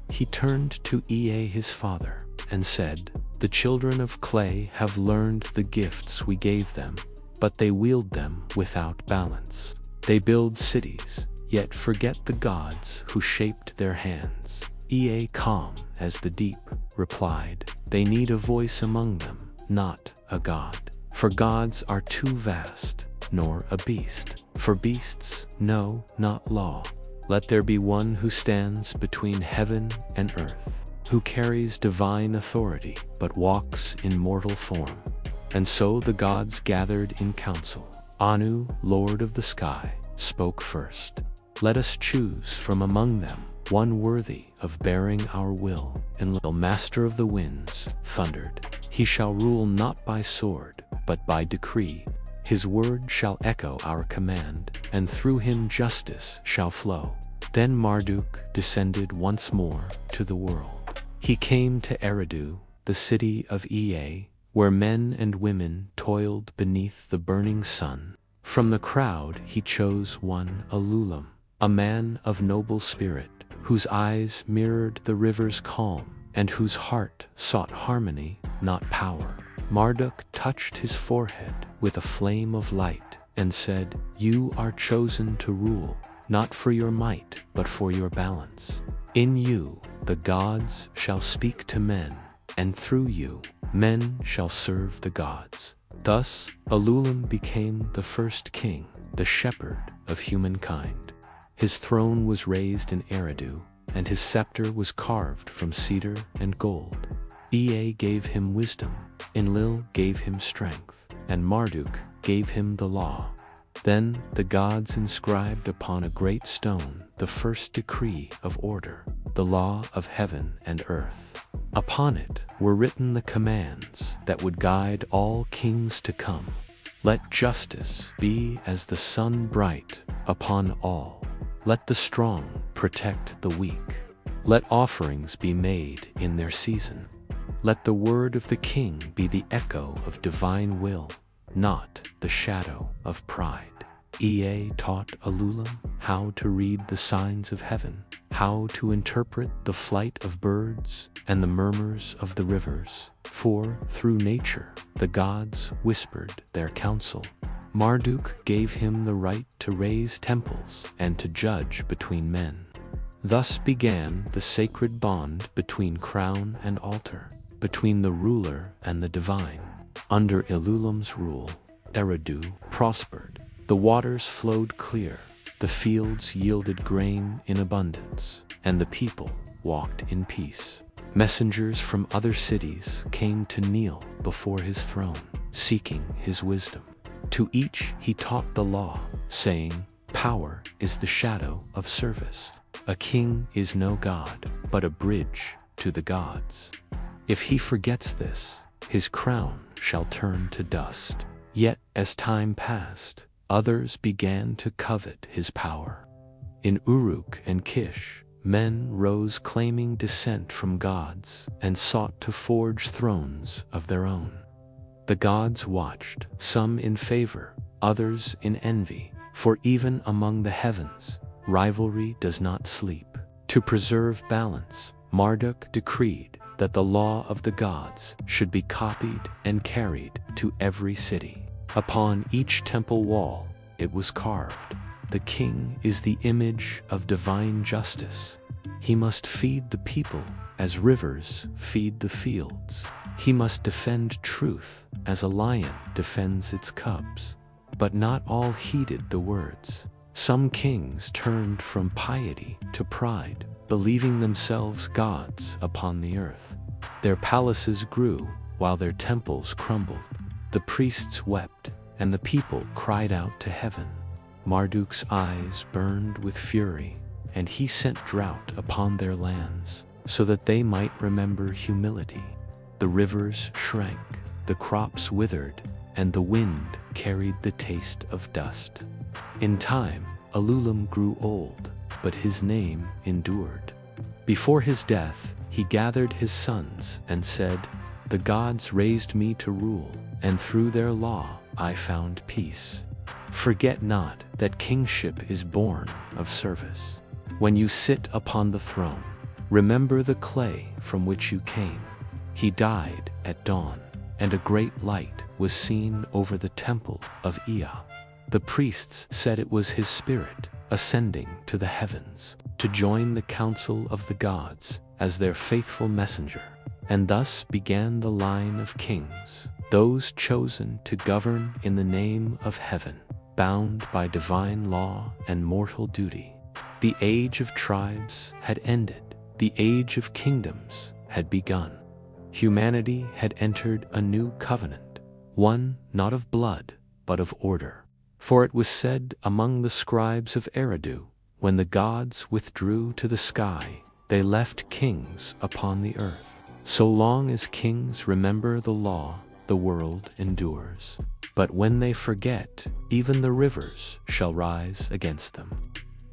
He turned to Ea his father and said, "The children of clay have learned the gifts we gave them, but they wield them without balance. They build cities, yet forget the gods who shaped their hands." Ea, calm as the deep, replied, "They need a voice among them, not a god. For gods are too vast, nor a beast. For beasts know not law. Let there be one who stands between heaven and earth, who carries divine authority but walks in mortal form." And so the gods gathered in council. Anu, lord of the sky, spoke first. "Let us choose from among them one worthy of bearing our will." Enlil, master of the winds, thundered, "He shall rule not by sword, but by decree. His word shall echo our command, and through him justice shall flow." Then Marduk descended once more to the world. He came to Eridu, the city of Ea, where men and women toiled beneath the burning sun. From the crowd he chose one Ululam, a man of noble spirit, whose eyes mirrored the river's calm, and whose heart sought harmony, not power. Marduk touched his forehead with a flame of light and said, "You are chosen to rule, not for your might, but for your balance. In you, the gods shall speak to men, and through you, men shall serve the gods." Thus, Ululam became the first king, the shepherd of humankind. His throne was raised in Eridu, and his scepter was carved from cedar and gold. Ea gave him wisdom, Enlil gave him strength, and Marduk gave him the law. Then the gods inscribed upon a great stone the first decree of order, the law of heaven and earth. Upon it were written the commands that would guide all kings to come. Let justice be as the sun bright upon all. Let the strong protect the weak. Let offerings be made in their season. Let the word of the king be the echo of divine will, not the shadow of pride. Ea taught Ululam how to read the signs of heaven, how to interpret the flight of birds and the murmurs of the rivers, for through nature the gods whispered their counsel. Marduk gave him the right to raise temples and to judge between men. Thus began the sacred bond between crown and altar, between the ruler and the divine. Under Ululam's rule, Eridu prospered. The waters flowed clear, the fields yielded grain in abundance, and the people walked in peace. Messengers from other cities came to kneel before his throne, seeking his wisdom. To each he taught the law, saying, "Power is the shadow of service. A king is no god, but a bridge to the gods. If he forgets this, his crown shall turn to dust." Yet as time passed, others began to covet his power. In Uruk and Kish, men rose claiming descent from gods and sought to forge thrones of their own. The gods watched, some in favor, others in envy, for even among the heavens, rivalry does not sleep. To preserve balance, Marduk decreed that the law of the gods should be copied and carried to every city. Upon each temple wall, it was carved, The king is the image of divine justice. He must feed the people as rivers feed the fields. He must defend truth as a lion defends its cubs. But not all heeded the words. Some kings turned from piety to pride, believing themselves gods upon the earth. Their palaces grew while their temples crumbled. The priests wept, and the people cried out to heaven. Marduk's eyes burned with fury, and he sent drought upon their lands, so that they might remember humility. The rivers shrank, the crops withered, and the wind carried the taste of dust. In time, Ululam grew old, but his name endured. Before his death, he gathered his sons and said, "The gods raised me to rule, and through their law I found peace. Forget not that kingship is born of service. When you sit upon the throne, remember the clay from which you came." He died at dawn, and a great light was seen over the temple of Ea. The priests said it was his spirit ascending to the heavens to join the council of the gods as their faithful messenger. And thus began the line of kings, those chosen to govern in the name of heaven, bound by divine law and mortal duty. The age of tribes had ended. The age of kingdoms had begun. Humanity had entered a new covenant, one not of blood, but of order. For it was said among the scribes of Eridu, when the gods withdrew to the sky, they left kings upon the earth. So long as kings remember the law, the world endures. But when they forget, even the rivers shall rise against them.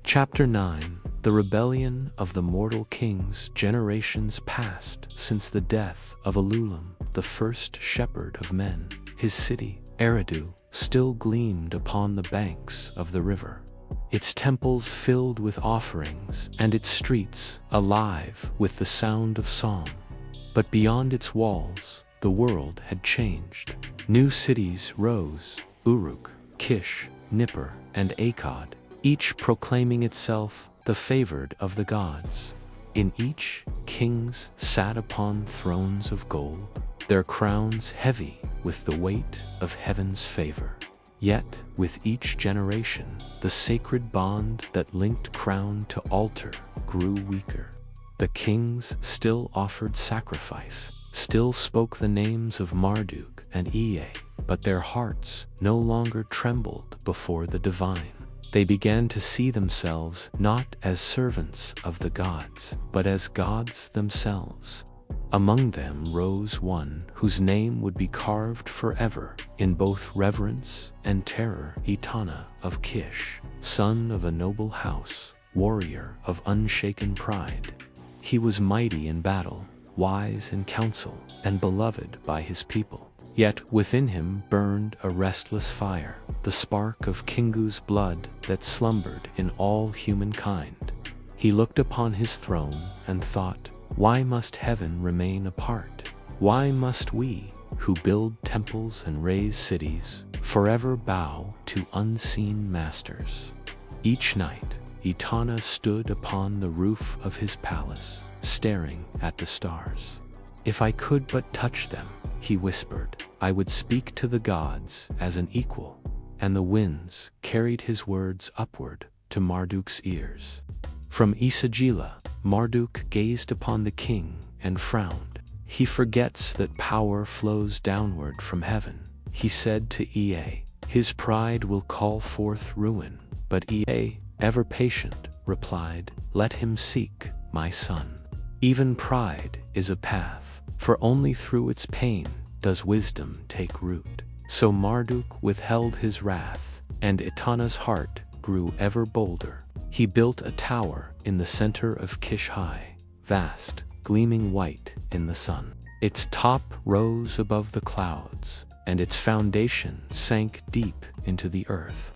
Chapter 9. The rebellion of the mortal kings. Generations passed since the death of Ululam, the first shepherd of men. His city, Eridu, still gleamed upon the banks of the river. Its temples filled with offerings, and its streets alive with the sound of song. But beyond its walls, the world had changed. New cities rose: Uruk, Kish, Nippur, and Akkad, each proclaiming itself the favored of the gods. In each, kings sat upon thrones of gold, their crowns heavy with the weight of heaven's favor. Yet, with each generation, the sacred bond that linked crown to altar grew weaker. The kings still offered sacrifice, still spoke the names of Marduk and Ea, but their hearts no longer trembled before the divine. They began to see themselves not as servants of the gods, but as gods themselves. Among them rose one whose name would be carved forever in both reverence and terror: Etana of Kish, son of a noble house, warrior of unshaken pride. He was mighty in battle, wise in counsel, and beloved by his people. Yet within him burned a restless fire, the spark of Kingu's blood that slumbered in all humankind. He looked upon his throne and thought, why must heaven remain apart? Why must we, who build temples and raise cities, forever bow to unseen masters? Each night, Etana stood upon the roof of his palace, staring at the stars. If I could but touch them, he whispered, I would speak to the gods as an equal. And the winds carried his words upward to Marduk's ears. From Isagila, Marduk gazed upon the king and frowned. He forgets that power flows downward from heaven, he said to Ea. His pride will call forth ruin. But Ea, ever patient, replied, let him seek, my son. Even pride is a path, for only through its pain does wisdom take root. So Marduk withheld his wrath, and Etana's heart grew ever bolder. He built a tower in the center of Kish High, vast, gleaming white in the sun. Its top rose above the clouds, and its foundation sank deep into the earth.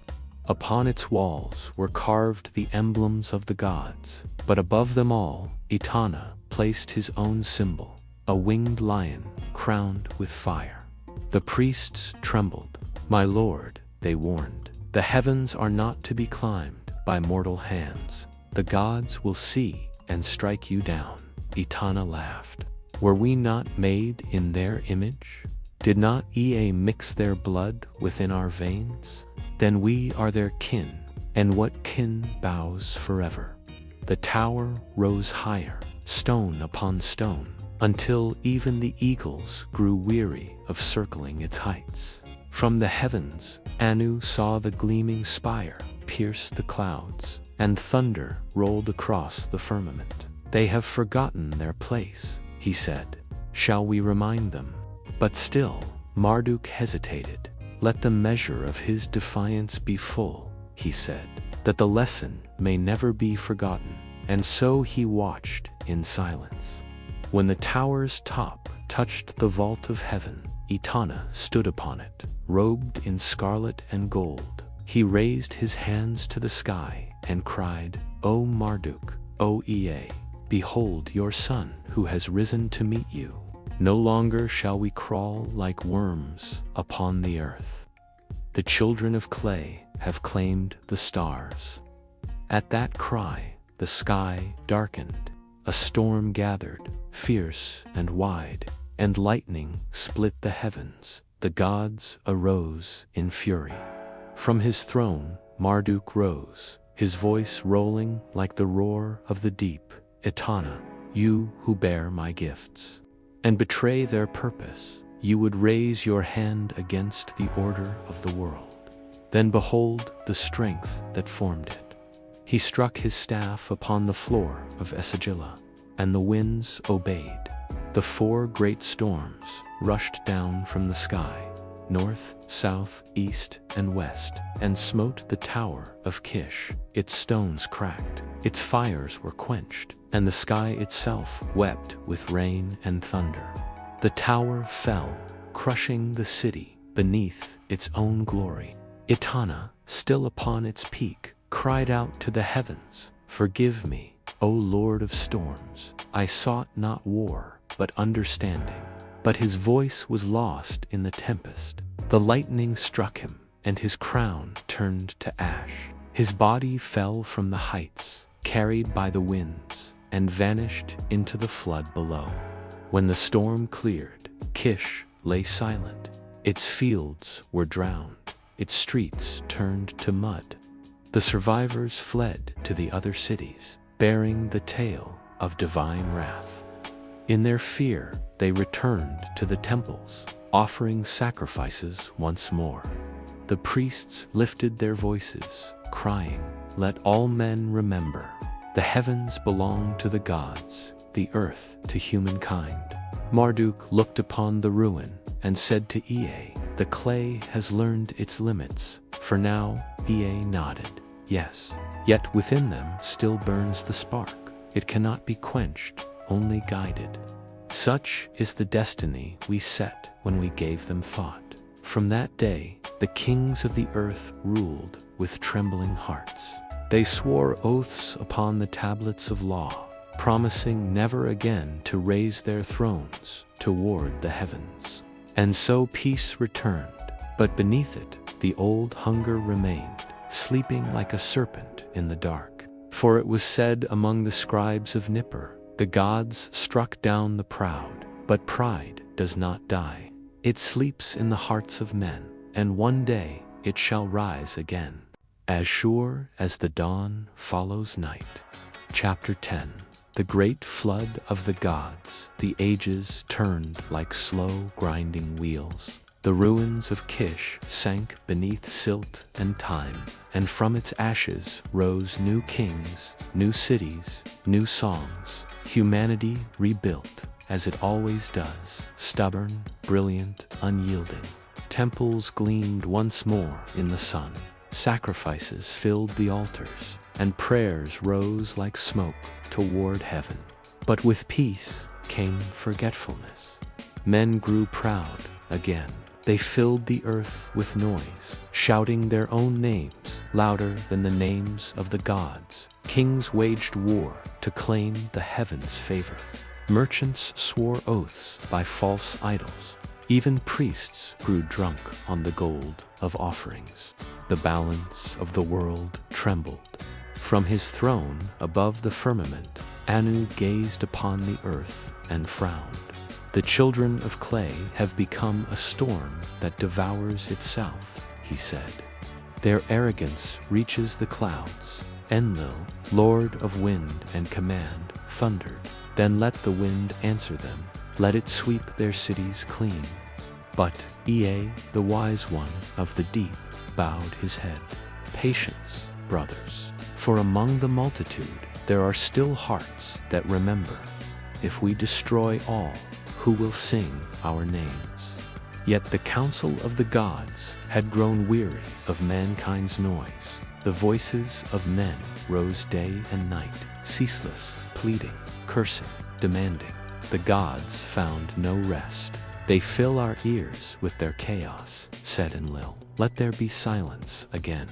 Upon its walls were carved the emblems of the gods, but above them all, Etana placed his own symbol, a winged lion crowned with fire. The priests trembled. My lord, they warned, The heavens are not to be climbed by mortal hands. The gods will see and strike you down." Etana laughed. "Were we not made in their image? Did not Ea mix their blood within our veins? Then we are their kin, and what kin bows forever?" The tower rose higher, stone upon stone, until even the eagles grew weary of circling its heights. From the heavens, Anu saw the gleaming spire pierce the clouds, and thunder rolled across the firmament. "They have forgotten their place," he said. "Shall we remind them?" But still, Marduk hesitated. "Let the measure of his defiance be full," he said, "that the lesson may never be forgotten." And so he watched in silence. When the tower's top touched the vault of heaven, Etana stood upon it, robed in scarlet and gold. He raised his hands to the sky and cried, "O Marduk, O Ea, behold your son who has risen to meet you. No longer shall we crawl like worms upon the earth. The children of clay have claimed the stars." At that cry, the sky darkened. A storm gathered, fierce and wide, and lightning split the heavens. The gods arose in fury. From his throne, Marduk rose, his voice rolling like the roar of the deep. "Etana, you who bear my gifts and betray their purpose, you would raise your hand against the order of the world. Then behold the strength that formed it." He struck his staff upon the floor of Esagila, and the winds obeyed. The 4 great storms rushed down from the sky, north, south, east, and west, and smote the tower of Kish. Its stones cracked, its fires were quenched, and the sky itself wept with rain and thunder. The tower fell, crushing the city beneath its own glory. Etana, still upon its peak, cried out to the heavens, "Forgive me, O Lord of storms. I sought not war, but understanding." But his voice was lost in the tempest. The lightning struck him, and his crown turned to ash. His body fell from the heights, carried by the winds, and vanished into the flood below. When the storm cleared, Kish lay silent. Its fields were drowned, its streets turned to mud. The survivors fled to the other cities, bearing the tale of divine wrath. In their fear, they returned to the temples, offering sacrifices once more. The priests lifted their voices, crying, "Let all men remember. The heavens belong to the gods, the earth to humankind." Marduk looked upon the ruin and said to Ea, "The clay has learned its limits." For now, Ea nodded. "Yes, yet within them still burns the spark. It cannot be quenched, only guided." Such is the destiny we set when we gave them thought. From that day, the kings of the earth ruled with trembling hearts. They swore oaths upon the tablets of law, promising never again to raise their thrones toward the heavens. And so peace returned, but beneath it, the old hunger remained, sleeping like a serpent in the dark. For it was said among the scribes of Nippur, "The gods struck down the proud, but pride does not die. It sleeps in the hearts of men, and one day it shall rise again, as sure as the dawn follows night." Chapter 10. The great flood of the gods. The ages turned like slow grinding wheels. The ruins of Kish sank beneath silt and time, and from its ashes rose new kings, new cities, new songs. Humanity rebuilt, as it always does, stubborn, brilliant, unyielding. Temples gleamed once more in the sun. Sacrifices filled the altars, and prayers rose like smoke toward heaven. But with peace came forgetfulness. Men grew proud again. They filled the earth with noise, shouting their own names louder than the names of the gods. Kings waged war to claim the heavens' favor. Merchants swore oaths by false idols. Even priests grew drunk on the gold of offerings. The balance of the world trembled. From his throne above the firmament, Anu gazed upon the earth and frowned. The children of clay have become a storm that devours itself, he said. Their arrogance reaches the clouds. Enlil, lord of wind and command, thundered. Then let the wind answer them. Let it sweep their cities clean. But Ea, the wise one of the deep, bowed his head. Patience, brothers, for among the multitude there are still hearts that remember. If we destroy all, who will sing our names? Yet the council of the gods had grown weary of mankind's noise. The voices of men rose day and night, ceaseless, pleading, cursing, demanding. The gods found no rest. They fill our ears with their chaos, said Enlil. Let there be silence again.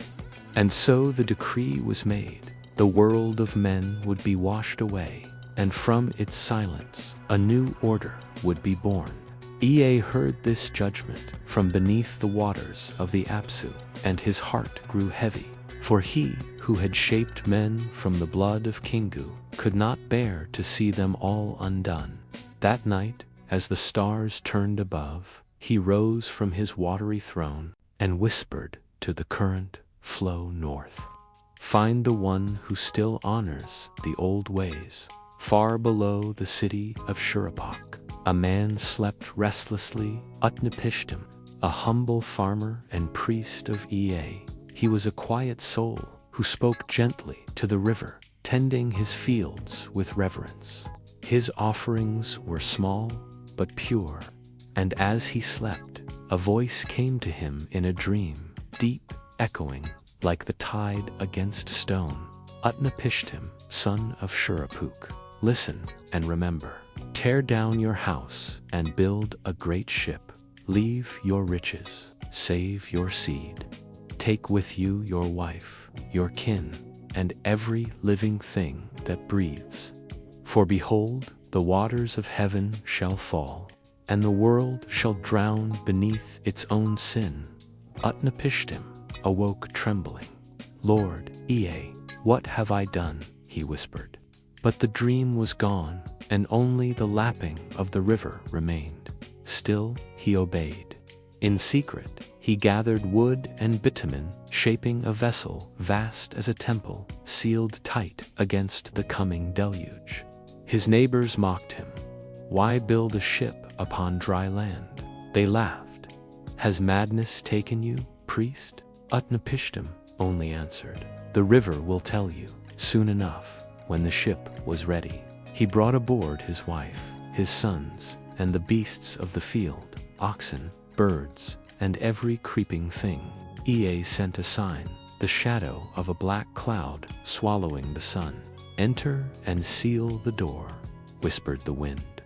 And so the decree was made. The world of men would be washed away, and from its silence a new order would be born. Ea heard this judgment from beneath the waters of the Apsu, and his heart grew heavy. For he who had shaped men from the blood of Kingu could not bear to see them all undone. That night, as the stars turned above, he rose from his watery throne and whispered to the current, flow north. Find the one who still honors the old ways. Far below the city of Shurappak, a man slept restlessly, Utnapishtim, a humble farmer and priest of Ea. He was a quiet soul who spoke gently to the river, tending his fields with reverence. His offerings were small but pure, and as he slept, a voice came to him in a dream, deep, echoing, like the tide against stone. Utnapishtim, son of Shurapuk, listen and remember. Tear down your house and build a great ship. Leave your riches, save your seed. Take with you your wife, your kin, and every living thing that breathes. For behold, the waters of heaven shall fall, and the world shall drown beneath its own sin. Utnapishtim awoke trembling. Lord, Ea, what have I done? He whispered. But the dream was gone, and only the lapping of the river remained. Still he obeyed. In secret, he gathered wood and bitumen, shaping a vessel vast as a temple, sealed tight against the coming deluge. His neighbors mocked him. Why build a ship upon dry land? They laughed. Has madness taken you, priest? Utnapishtim only answered. The river will tell you, soon enough. When the ship was ready, he brought aboard his wife, his sons, and the beasts of the field, oxen, birds, and every creeping thing. Ea sent a sign, the shadow of a black cloud swallowing the sun. Enter and seal the door, whispered the wind.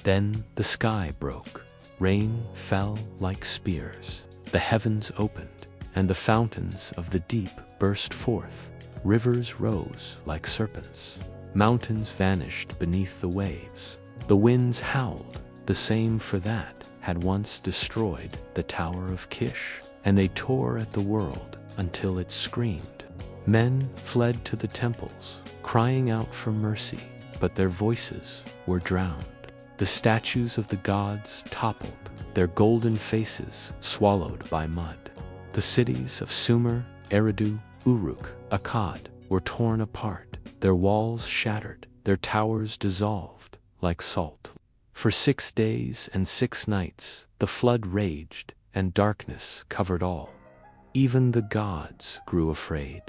Then the sky broke. Rain fell like spears. The heavens opened, and the fountains of the deep burst forth. Rivers rose like serpents. Mountains vanished beneath the waves. The winds howled, the same for that had once destroyed the Tower of Kish, and they tore at the world until it screamed. Men fled to the temples, crying out for mercy, but their voices were drowned. The statues of the gods toppled, their golden faces swallowed by mud. The cities of Sumer, Eridu, Uruk, Akkad were torn apart, their walls shattered, their towers dissolved like salt. For 6 days and 6 nights the flood raged, and darkness covered all. Even the gods grew afraid.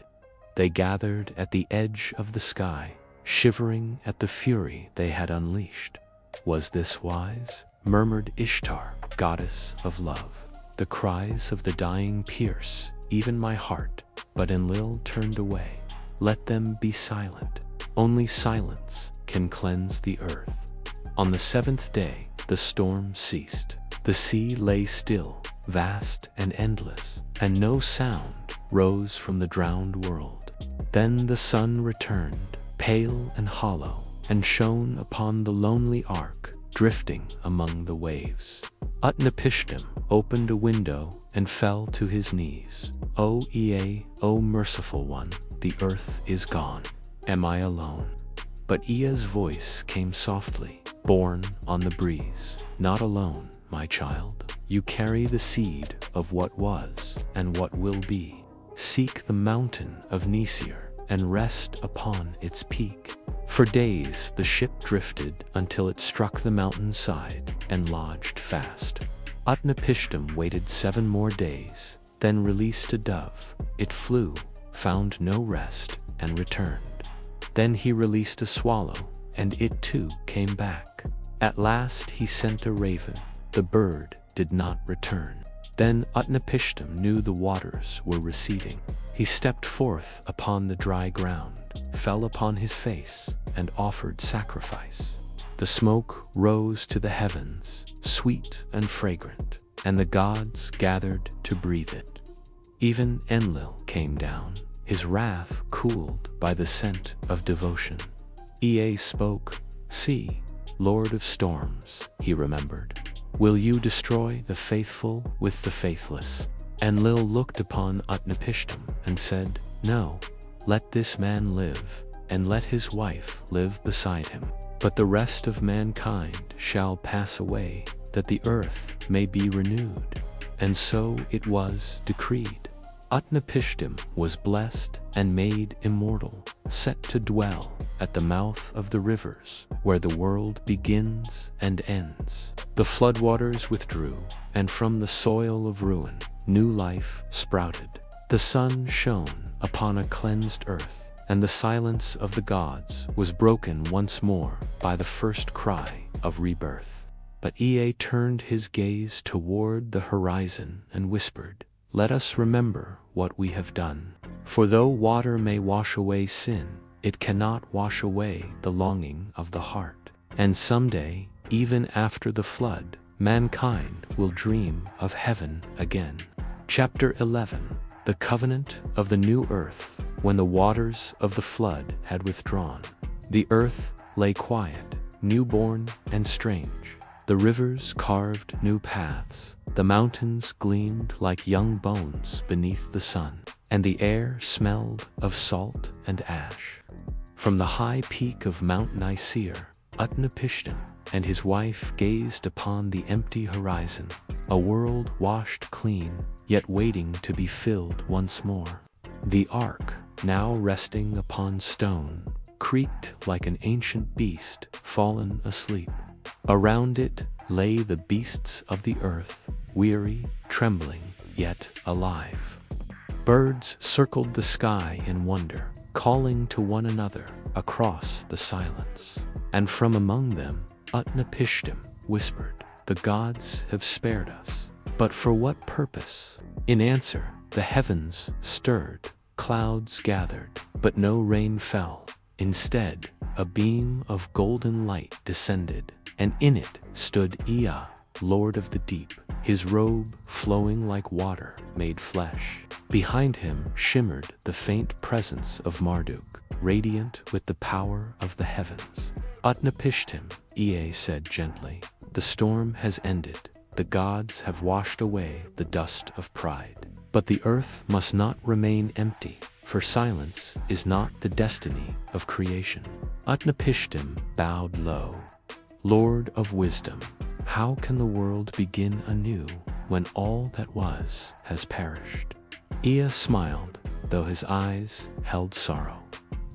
They gathered at the edge of the sky, shivering at the fury they had unleashed. Was this wise? Murmured Ishtar, goddess of love. The cries of the dying pierce even my heart, but Enlil turned away. Let them be silent. Only silence can cleanse the earth. On the 7th day, the storm ceased. The sea lay still, vast and endless, and no sound rose from the drowned world. Then the sun returned, pale and hollow, and shone upon the lonely ark drifting among the waves. Utnapishtim opened a window and fell to his knees. O Ea, O merciful one, the earth is gone. Am I alone? But Ea's voice came softly, borne on the breeze. Not alone, my child. You carry the seed of what was and what will be. Seek the mountain of Nisir and rest upon its peak. For days the ship drifted until it struck the mountainside and lodged fast. Utnapishtim waited 7 more days, then released a dove. It flew, found no rest, and returned. Then he released a swallow, and it too came back. At last he sent a raven. The bird did not return. Then Utnapishtim knew the waters were receding. He stepped forth upon the dry ground, fell upon his face, and offered sacrifice. The smoke rose to the heavens, sweet and fragrant, and the gods gathered to breathe it. Even Enlil came down, his wrath cooled by the scent of devotion. Ea spoke, "See, Lord of storms," he remembered. "Will you destroy the faithful with the faithless?" Enlil looked upon Utnapishtim and said, "No, let this man live, and let his wife live beside him. But the rest of mankind shall pass away, that the earth may be renewed." And so it was decreed. Utnapishtim was blessed and made immortal, set to dwell at the mouth of the rivers, where the world begins and ends. The floodwaters withdrew, and from the soil of ruin, new life sprouted. The sun shone upon a cleansed earth, and the silence of the gods was broken once more by the first cry of rebirth. But Ea turned his gaze toward the horizon and whispered, "Let us remember what we have done. For though water may wash away sin, it cannot wash away the longing of the heart. And someday, even after the flood, mankind will dream of heaven again." Chapter 11. The Covenant of the New Earth. When the waters of the flood had withdrawn, the earth lay quiet, newborn and strange. The rivers carved new paths, the mountains gleamed like young bones beneath the sun, and the air smelled of salt and ash. From the high peak of Mount Nisir, Utnapishtim and his wife gazed upon the empty horizon, a world washed clean, yet waiting to be filled once more. The ark, now resting upon stone, creaked like an ancient beast fallen asleep. Around it lay the beasts of the earth, weary, trembling, yet alive. Birds circled the sky in wonder, calling to one another across the silence. And from among them, Utnapishtim whispered, "The gods have spared us. But for what purpose?" In answer, the heavens stirred, clouds gathered, but no rain fell. Instead, a beam of golden light descended, and in it stood Ea, Lord of the Deep, his robe flowing like water made flesh. Behind him shimmered the faint presence of Marduk, radiant with the power of the heavens. "Utnapishtim," Ea said gently, "the storm has ended. The gods have washed away the dust of pride. But the earth must not remain empty, for silence is not the destiny of creation." Utnapishtim bowed low. "Lord of wisdom, how can the world begin anew when all that was has perished?" Ea smiled, though his eyes held sorrow.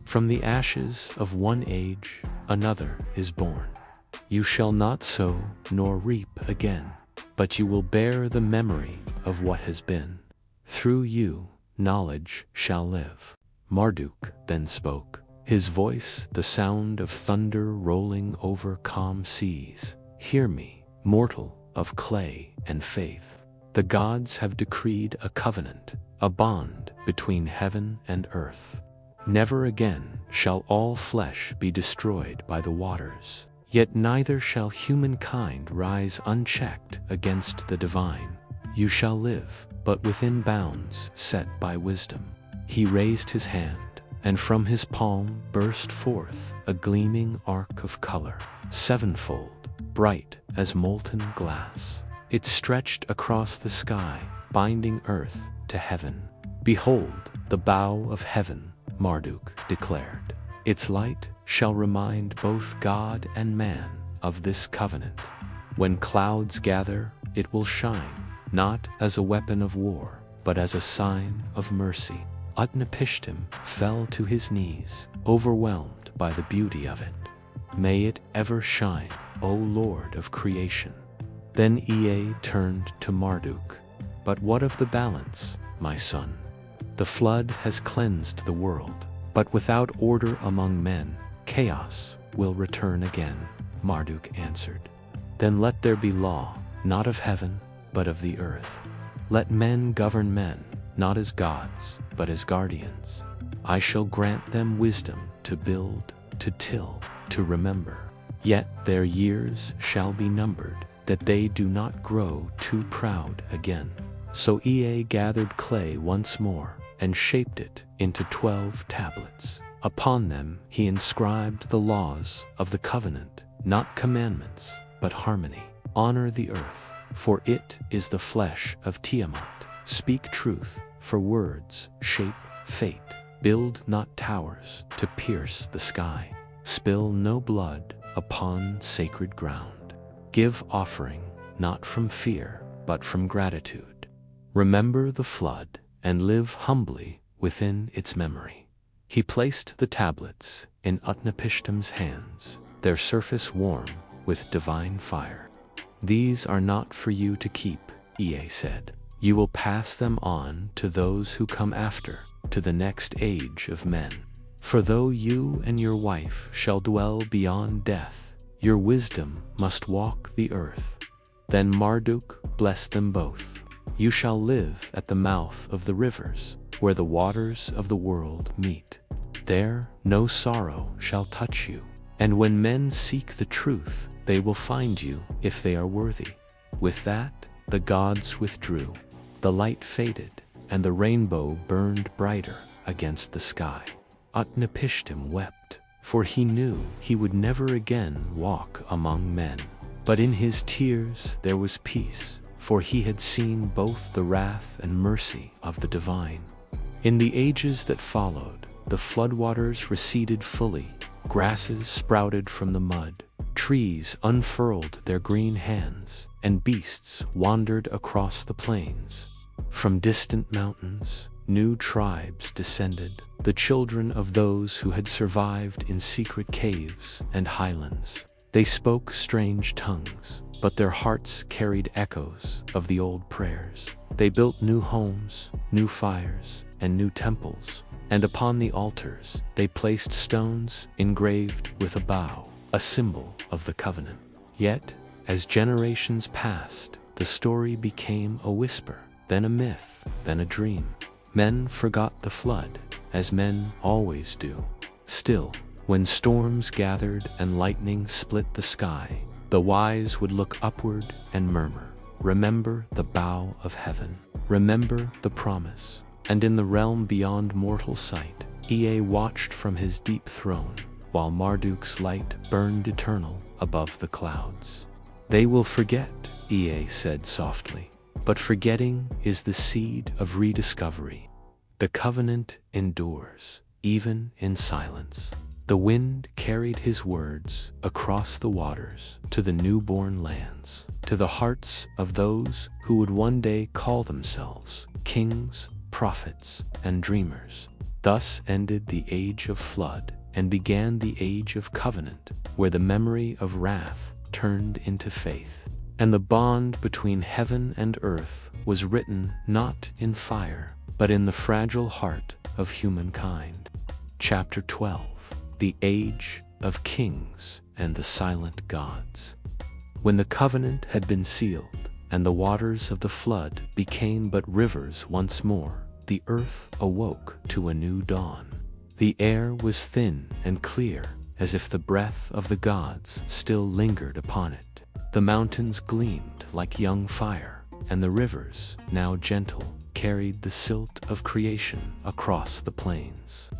"From the ashes of one age, another is born. You shall not sow nor reap again, but you will bear the memory of what has been. Through you, knowledge shall live." Marduk then spoke, his voice the sound of thunder rolling over calm seas. "Hear me, mortal of clay and faith. The gods have decreed a covenant, a bond between heaven and earth. Never again shall all flesh be destroyed by the waters. Yet neither shall humankind rise unchecked against the divine. You shall live, but within bounds set by wisdom." He raised his hand, and from his palm burst forth a gleaming arc of color, sevenfold, bright as molten glass. It stretched across the sky, binding earth to heaven. Behold, the bow of heaven, Marduk declared. Its light shall remind both God and man of this covenant. When clouds gather, it will shine, not as a weapon of war, but as a sign of mercy. Utnapishtim fell to his knees, overwhelmed by the beauty of it. May it ever shine, O Lord of creation. Then Ea turned to Marduk. But what of the balance, my son? The flood has cleansed the world, but without order among men, chaos will return again, Marduk answered. Then let there be law, not of heaven, but of the earth. Let men govern men, not as gods, but as guardians. I shall grant them wisdom to build, to till, to remember. Yet their years shall be numbered, that they do not grow too proud again. So Ea gathered clay once more, and shaped it into 12 tablets. Upon them he inscribed the laws of the covenant, not commandments, but harmony. Honor the earth, for it is the flesh of Tiamat. Speak truth, for words shape fate. Build not towers to pierce the sky. Spill no blood upon sacred ground. Give offering, not from fear, but from gratitude. Remember the flood, and live humbly within its memory. He placed the tablets in Utnapishtim's hands, their surface warm with divine fire. These are not for you to keep, Ea said. You will pass them on to those who come after, to the next age of men. For though you and your wife shall dwell beyond death, your wisdom must walk the earth. Then Marduk blessed them both. You shall live at the mouth of the rivers, where the waters of the world meet. There no sorrow shall touch you. And when men seek the truth, they will find you if they are worthy. With that, the gods withdrew. The light faded, and the rainbow burned brighter against the sky. Utnapishtim wept, for he knew he would never again walk among men. But in his tears there was peace, for he had seen both the wrath and mercy of the divine. In the ages that followed, the floodwaters receded fully, grasses sprouted from the mud, trees unfurled their green hands, and beasts wandered across the plains. From distant mountains, new tribes descended, the children of those who had survived in secret caves and highlands. They spoke strange tongues, but their hearts carried echoes of the old prayers. They built new homes, new fires, and new temples, and upon the altars they placed stones engraved with a bow, a symbol of the covenant. Yet, as generations passed, the story became a whisper, then a myth, then a dream. Men forgot the flood, as men always do. Still, when storms gathered and lightning split the sky, the wise would look upward and murmur, "Remember the bow of heaven. Remember the promise." And in the realm beyond mortal sight, Ea watched from his deep throne, while Marduk's light burned eternal above the clouds. "They will forget," Ea said softly, "but forgetting is the seed of rediscovery. The covenant endures, even in silence." The wind carried his words across the waters to the newborn lands, to the hearts of those who would one day call themselves kings, prophets, and dreamers. Thus ended the age of flood and began the age of covenant, where the memory of wrath turned into faith, and the bond between heaven and earth was written not in fire, but in the fragile heart of humankind. Chapter 12. The Age of Kings and the Silent Gods. When the covenant had been sealed, and the waters of the flood became but rivers once more, the earth awoke to a new dawn. The air was thin and clear, as if the breath of the gods still lingered upon it. The mountains gleamed like young fire, and the rivers, now gentle, carried the silt of creation across the plains.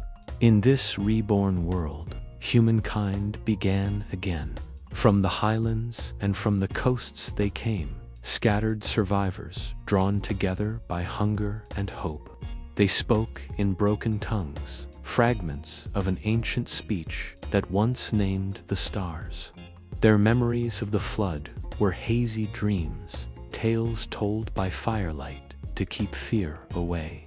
In this reborn world, humankind began again. From the highlands and from the coasts they came, scattered survivors drawn together by hunger and hope. They spoke in broken tongues, fragments of an ancient speech that once named the stars. Their memories of the flood were hazy dreams, tales told by firelight to keep fear away.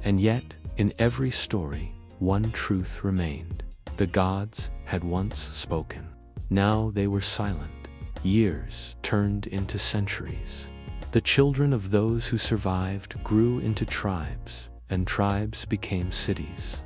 And yet, in every story, one truth remained. The gods had once spoken. Now they were silent. Years turned into centuries. The children of those who survived grew into tribes, and tribes became cities.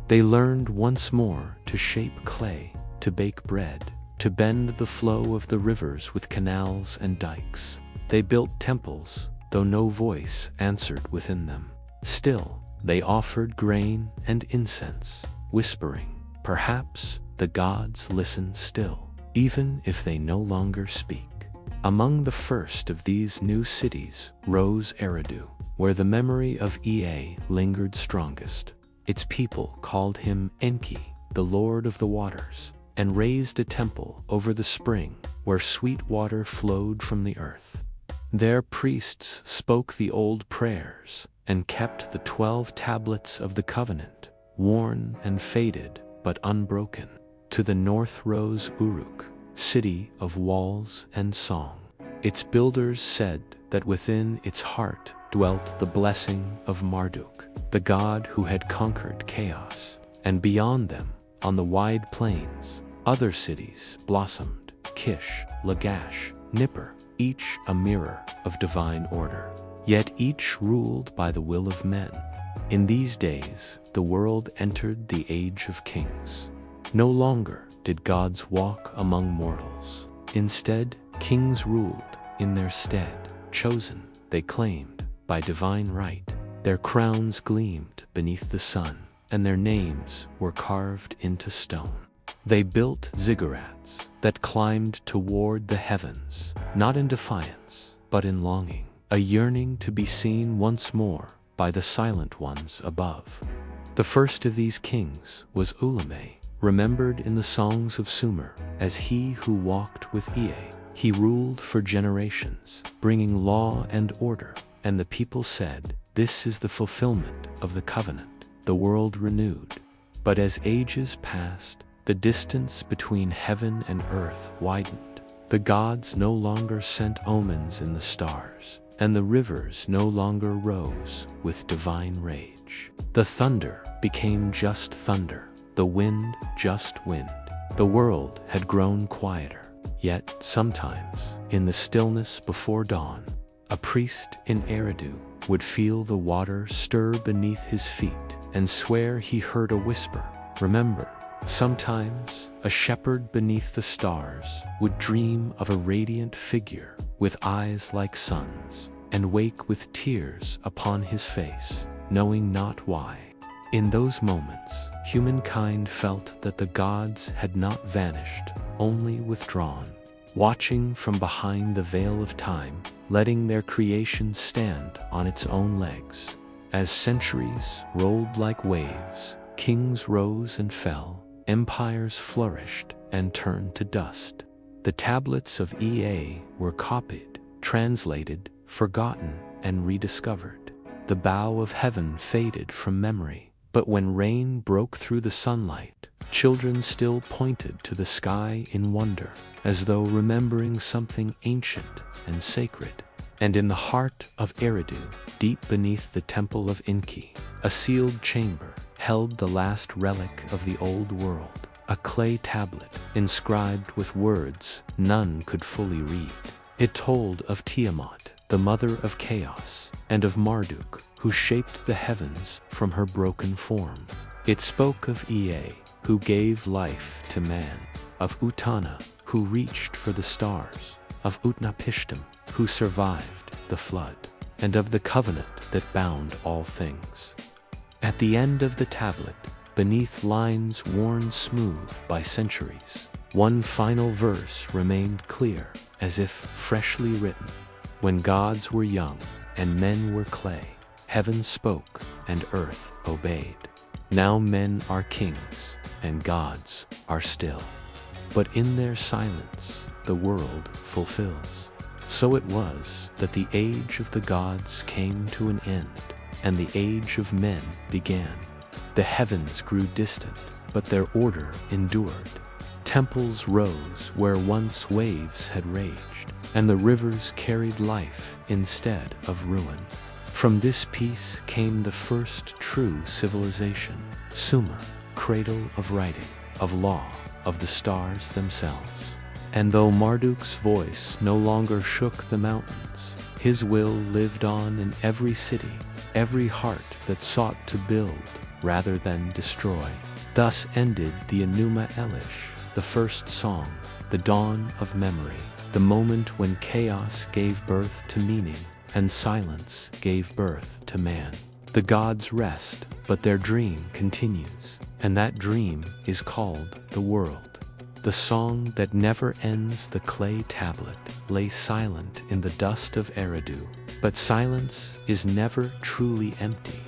They learned once more to shape clay, to bake bread, to bend the flow of the rivers with canals and dikes. They built temples, though no voice answered within them. Still, they offered grain and incense, whispering, "Perhaps the gods listen still, even if they no longer speak." Among the first of these new cities rose Eridu, where the memory of Ea lingered strongest. Its people called him Enki, the Lord of the Waters, and raised a temple over the spring where sweet water flowed from the earth. Their priests spoke the old prayers and kept the 12 tablets of the covenant, worn and faded but unbroken. To the north rose Uruk, city of walls and song. Its builders said that within its heart dwelt the blessing of Marduk, the god who had conquered chaos. And beyond them, on the wide plains, other cities blossomed: Kish, Lagash, Nippur, each a mirror of divine order, yet each ruled by the will of men. In these days, the world entered the age of kings. No longer did gods walk among mortals. Instead, kings ruled in their stead, chosen, they claimed, by divine right. Their crowns gleamed beneath the sun, and their names were carved into stone. They built ziggurats that climbed toward the heavens, not in defiance, but in longing, a yearning to be seen once more by the silent ones above. The first of these kings was Ulame, remembered in the songs of Sumer as he who walked with Ea. He ruled for generations, bringing law and order, and the people said, "This is the fulfillment of the covenant, the world renewed." But as ages passed, the distance between heaven and earth widened. The gods no longer sent omens in the stars, and the rivers no longer rose with divine rage. The thunder became just thunder, the wind just wind. The world had grown quieter. Yet sometimes, in the stillness before dawn, a priest in Eridu would feel the water stir beneath his feet and swear he heard a whisper, "Remember." Sometimes, a shepherd beneath the stars would dream of a radiant figure with eyes like suns, and wake with tears upon his face, knowing not why. In those moments, humankind felt that the gods had not vanished, only withdrawn, watching from behind the veil of time, letting their creation stand on its own legs. As centuries rolled like waves, kings rose and fell, empires flourished and turned to dust. The tablets of Ea were copied, translated, forgotten, and rediscovered. The bow of heaven faded from memory, but when rain broke through the sunlight, children still pointed to the sky in wonder, as though remembering something ancient and sacred. And in the heart of Eridu, deep beneath the temple of Enki, a sealed chamber held the last relic of the old world, a clay tablet inscribed with words none could fully read. It told of Tiamat, the mother of chaos, and of Marduk, who shaped the heavens from her broken form. It spoke of Ea, who gave life to man, of Utana, who reached for the stars, of Utnapishtim, who survived the flood, and of the covenant that bound all things. At the end of the tablet, beneath lines worn smooth by centuries, one final verse remained clear, as if freshly written. When gods were young and men were clay, heaven spoke and earth obeyed. Now men are kings and gods are still, but in their silence the world fulfills. So it was that the age of the gods came to an end, and the age of men began. The heavens grew distant, but their order endured. Temples rose where once waves had raged, and the rivers carried life instead of ruin. From this peace came the first true civilization, Sumer, cradle of writing, of law, of the stars themselves. And though Marduk's voice no longer shook the mountains, his will lived on in every city, every heart that sought to build rather than destroy. Thus ended the Enuma Elish, the first song, the dawn of memory, the moment when chaos gave birth to meaning and silence gave birth to man. The gods rest, but their dream continues, and that dream is called the world. The song that never ends. The clay tablet lay silent in the dust of Eridu, but silence is never truly empty.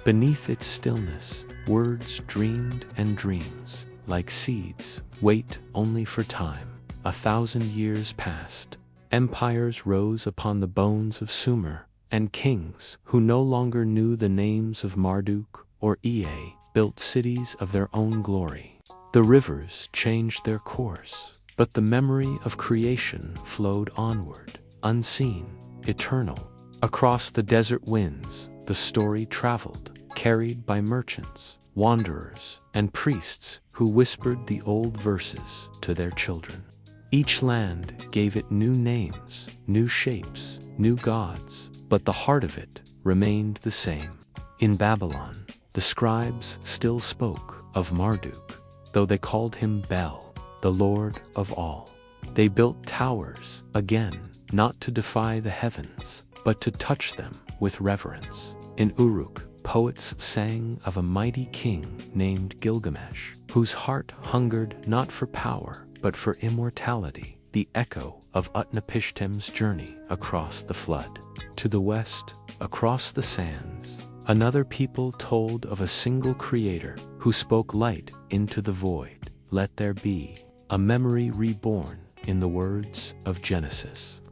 Beneath its stillness, words dreamed, and dreams, like seeds, wait only for time. 1,000 years passed. Empires rose upon the bones of Sumer, and kings, who no longer knew the names of Marduk or Ea, built cities of their own glory. The rivers changed their course, but the memory of creation flowed onward, unseen, eternal. Across the desert winds, the story traveled, carried by merchants, wanderers, and priests who whispered the old verses to their children. Each land gave it new names, new shapes, new gods, but the heart of it remained the same. In Babylon, the scribes still spoke of Marduk, though they called him Bel, the Lord of all. They built towers, again, not to defy the heavens, but to touch them with reverence. In Uruk, poets sang of a mighty king named Gilgamesh, whose heart hungered not for power, but for immortality, the echo of Utnapishtim's journey across the flood. To the west, across the sands, another people told of a single creator who spoke light into the void. Let there be, a memory reborn in the words of Genesis.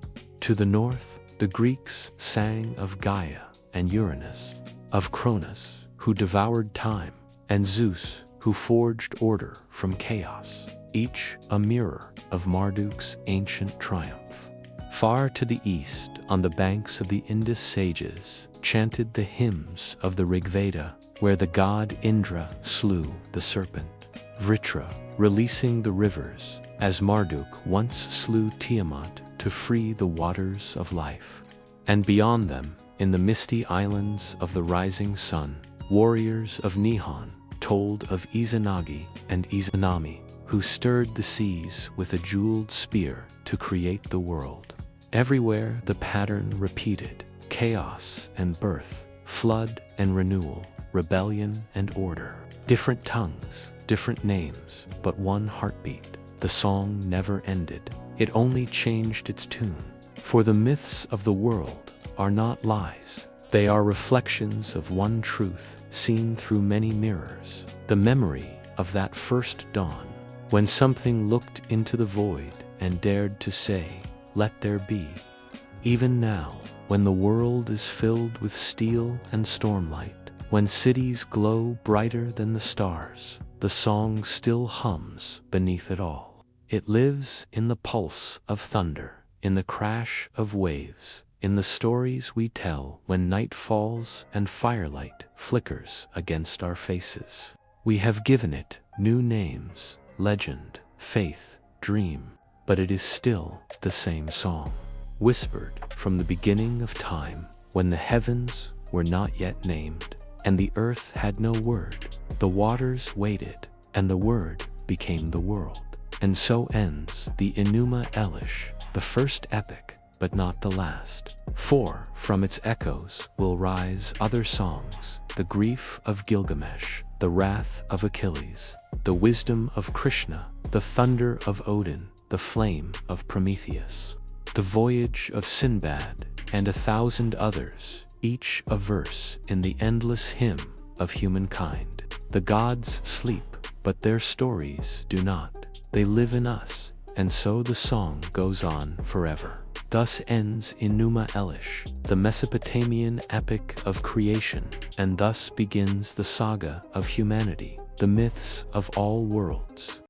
To the north, the Greeks sang of Gaia and Uranus, of Cronus, who devoured time, and Zeus, who forged order from chaos, each a mirror of Marduk's ancient triumph. Far to the east, on the banks of the Indus, sages chanted the hymns of the Rigveda, where the god Indra slew the serpent, Vritra, releasing the rivers, as Marduk once slew Tiamat to free the waters of life. And beyond them, in the misty islands of the rising sun, warriors of Nihon told of Izanagi and Izanami, who stirred the seas with a jeweled spear to create the world. Everywhere the pattern repeated, chaos and birth, flood and renewal, rebellion and order. Different tongues, different names, but one heartbeat. The song never ended. It only changed its tune. For the myths of the world are not lies. They are reflections of one truth seen through many mirrors. The memory of that first dawn, when something looked into the void and dared to say, "Let there be." Even now, when the world is filled with steel and stormlight, when cities glow brighter than the stars, the song still hums beneath it all. It lives in the pulse of thunder, in the crash of waves, in the stories we tell when night falls and firelight flickers against our faces. We have given it new names, legend, faith, dream, but it is still the same song, whispered from the beginning of time, when the heavens were not yet named, and the earth had no word. The waters waited, and the word became the world. And so ends the Enuma Elish, the first epic, but not the last. For from its echoes will rise other songs, the grief of Gilgamesh, the wrath of Achilles, the wisdom of Krishna, the thunder of Odin, the flame of Prometheus, the voyage of Sinbad, and 1,000 others, each a verse in the endless hymn of humankind. The gods sleep, but their stories do not. They live in us, and so the song goes on forever. Thus ends Enuma Elish, the Mesopotamian epic of creation, and thus begins the saga of humanity, the myths of all worlds.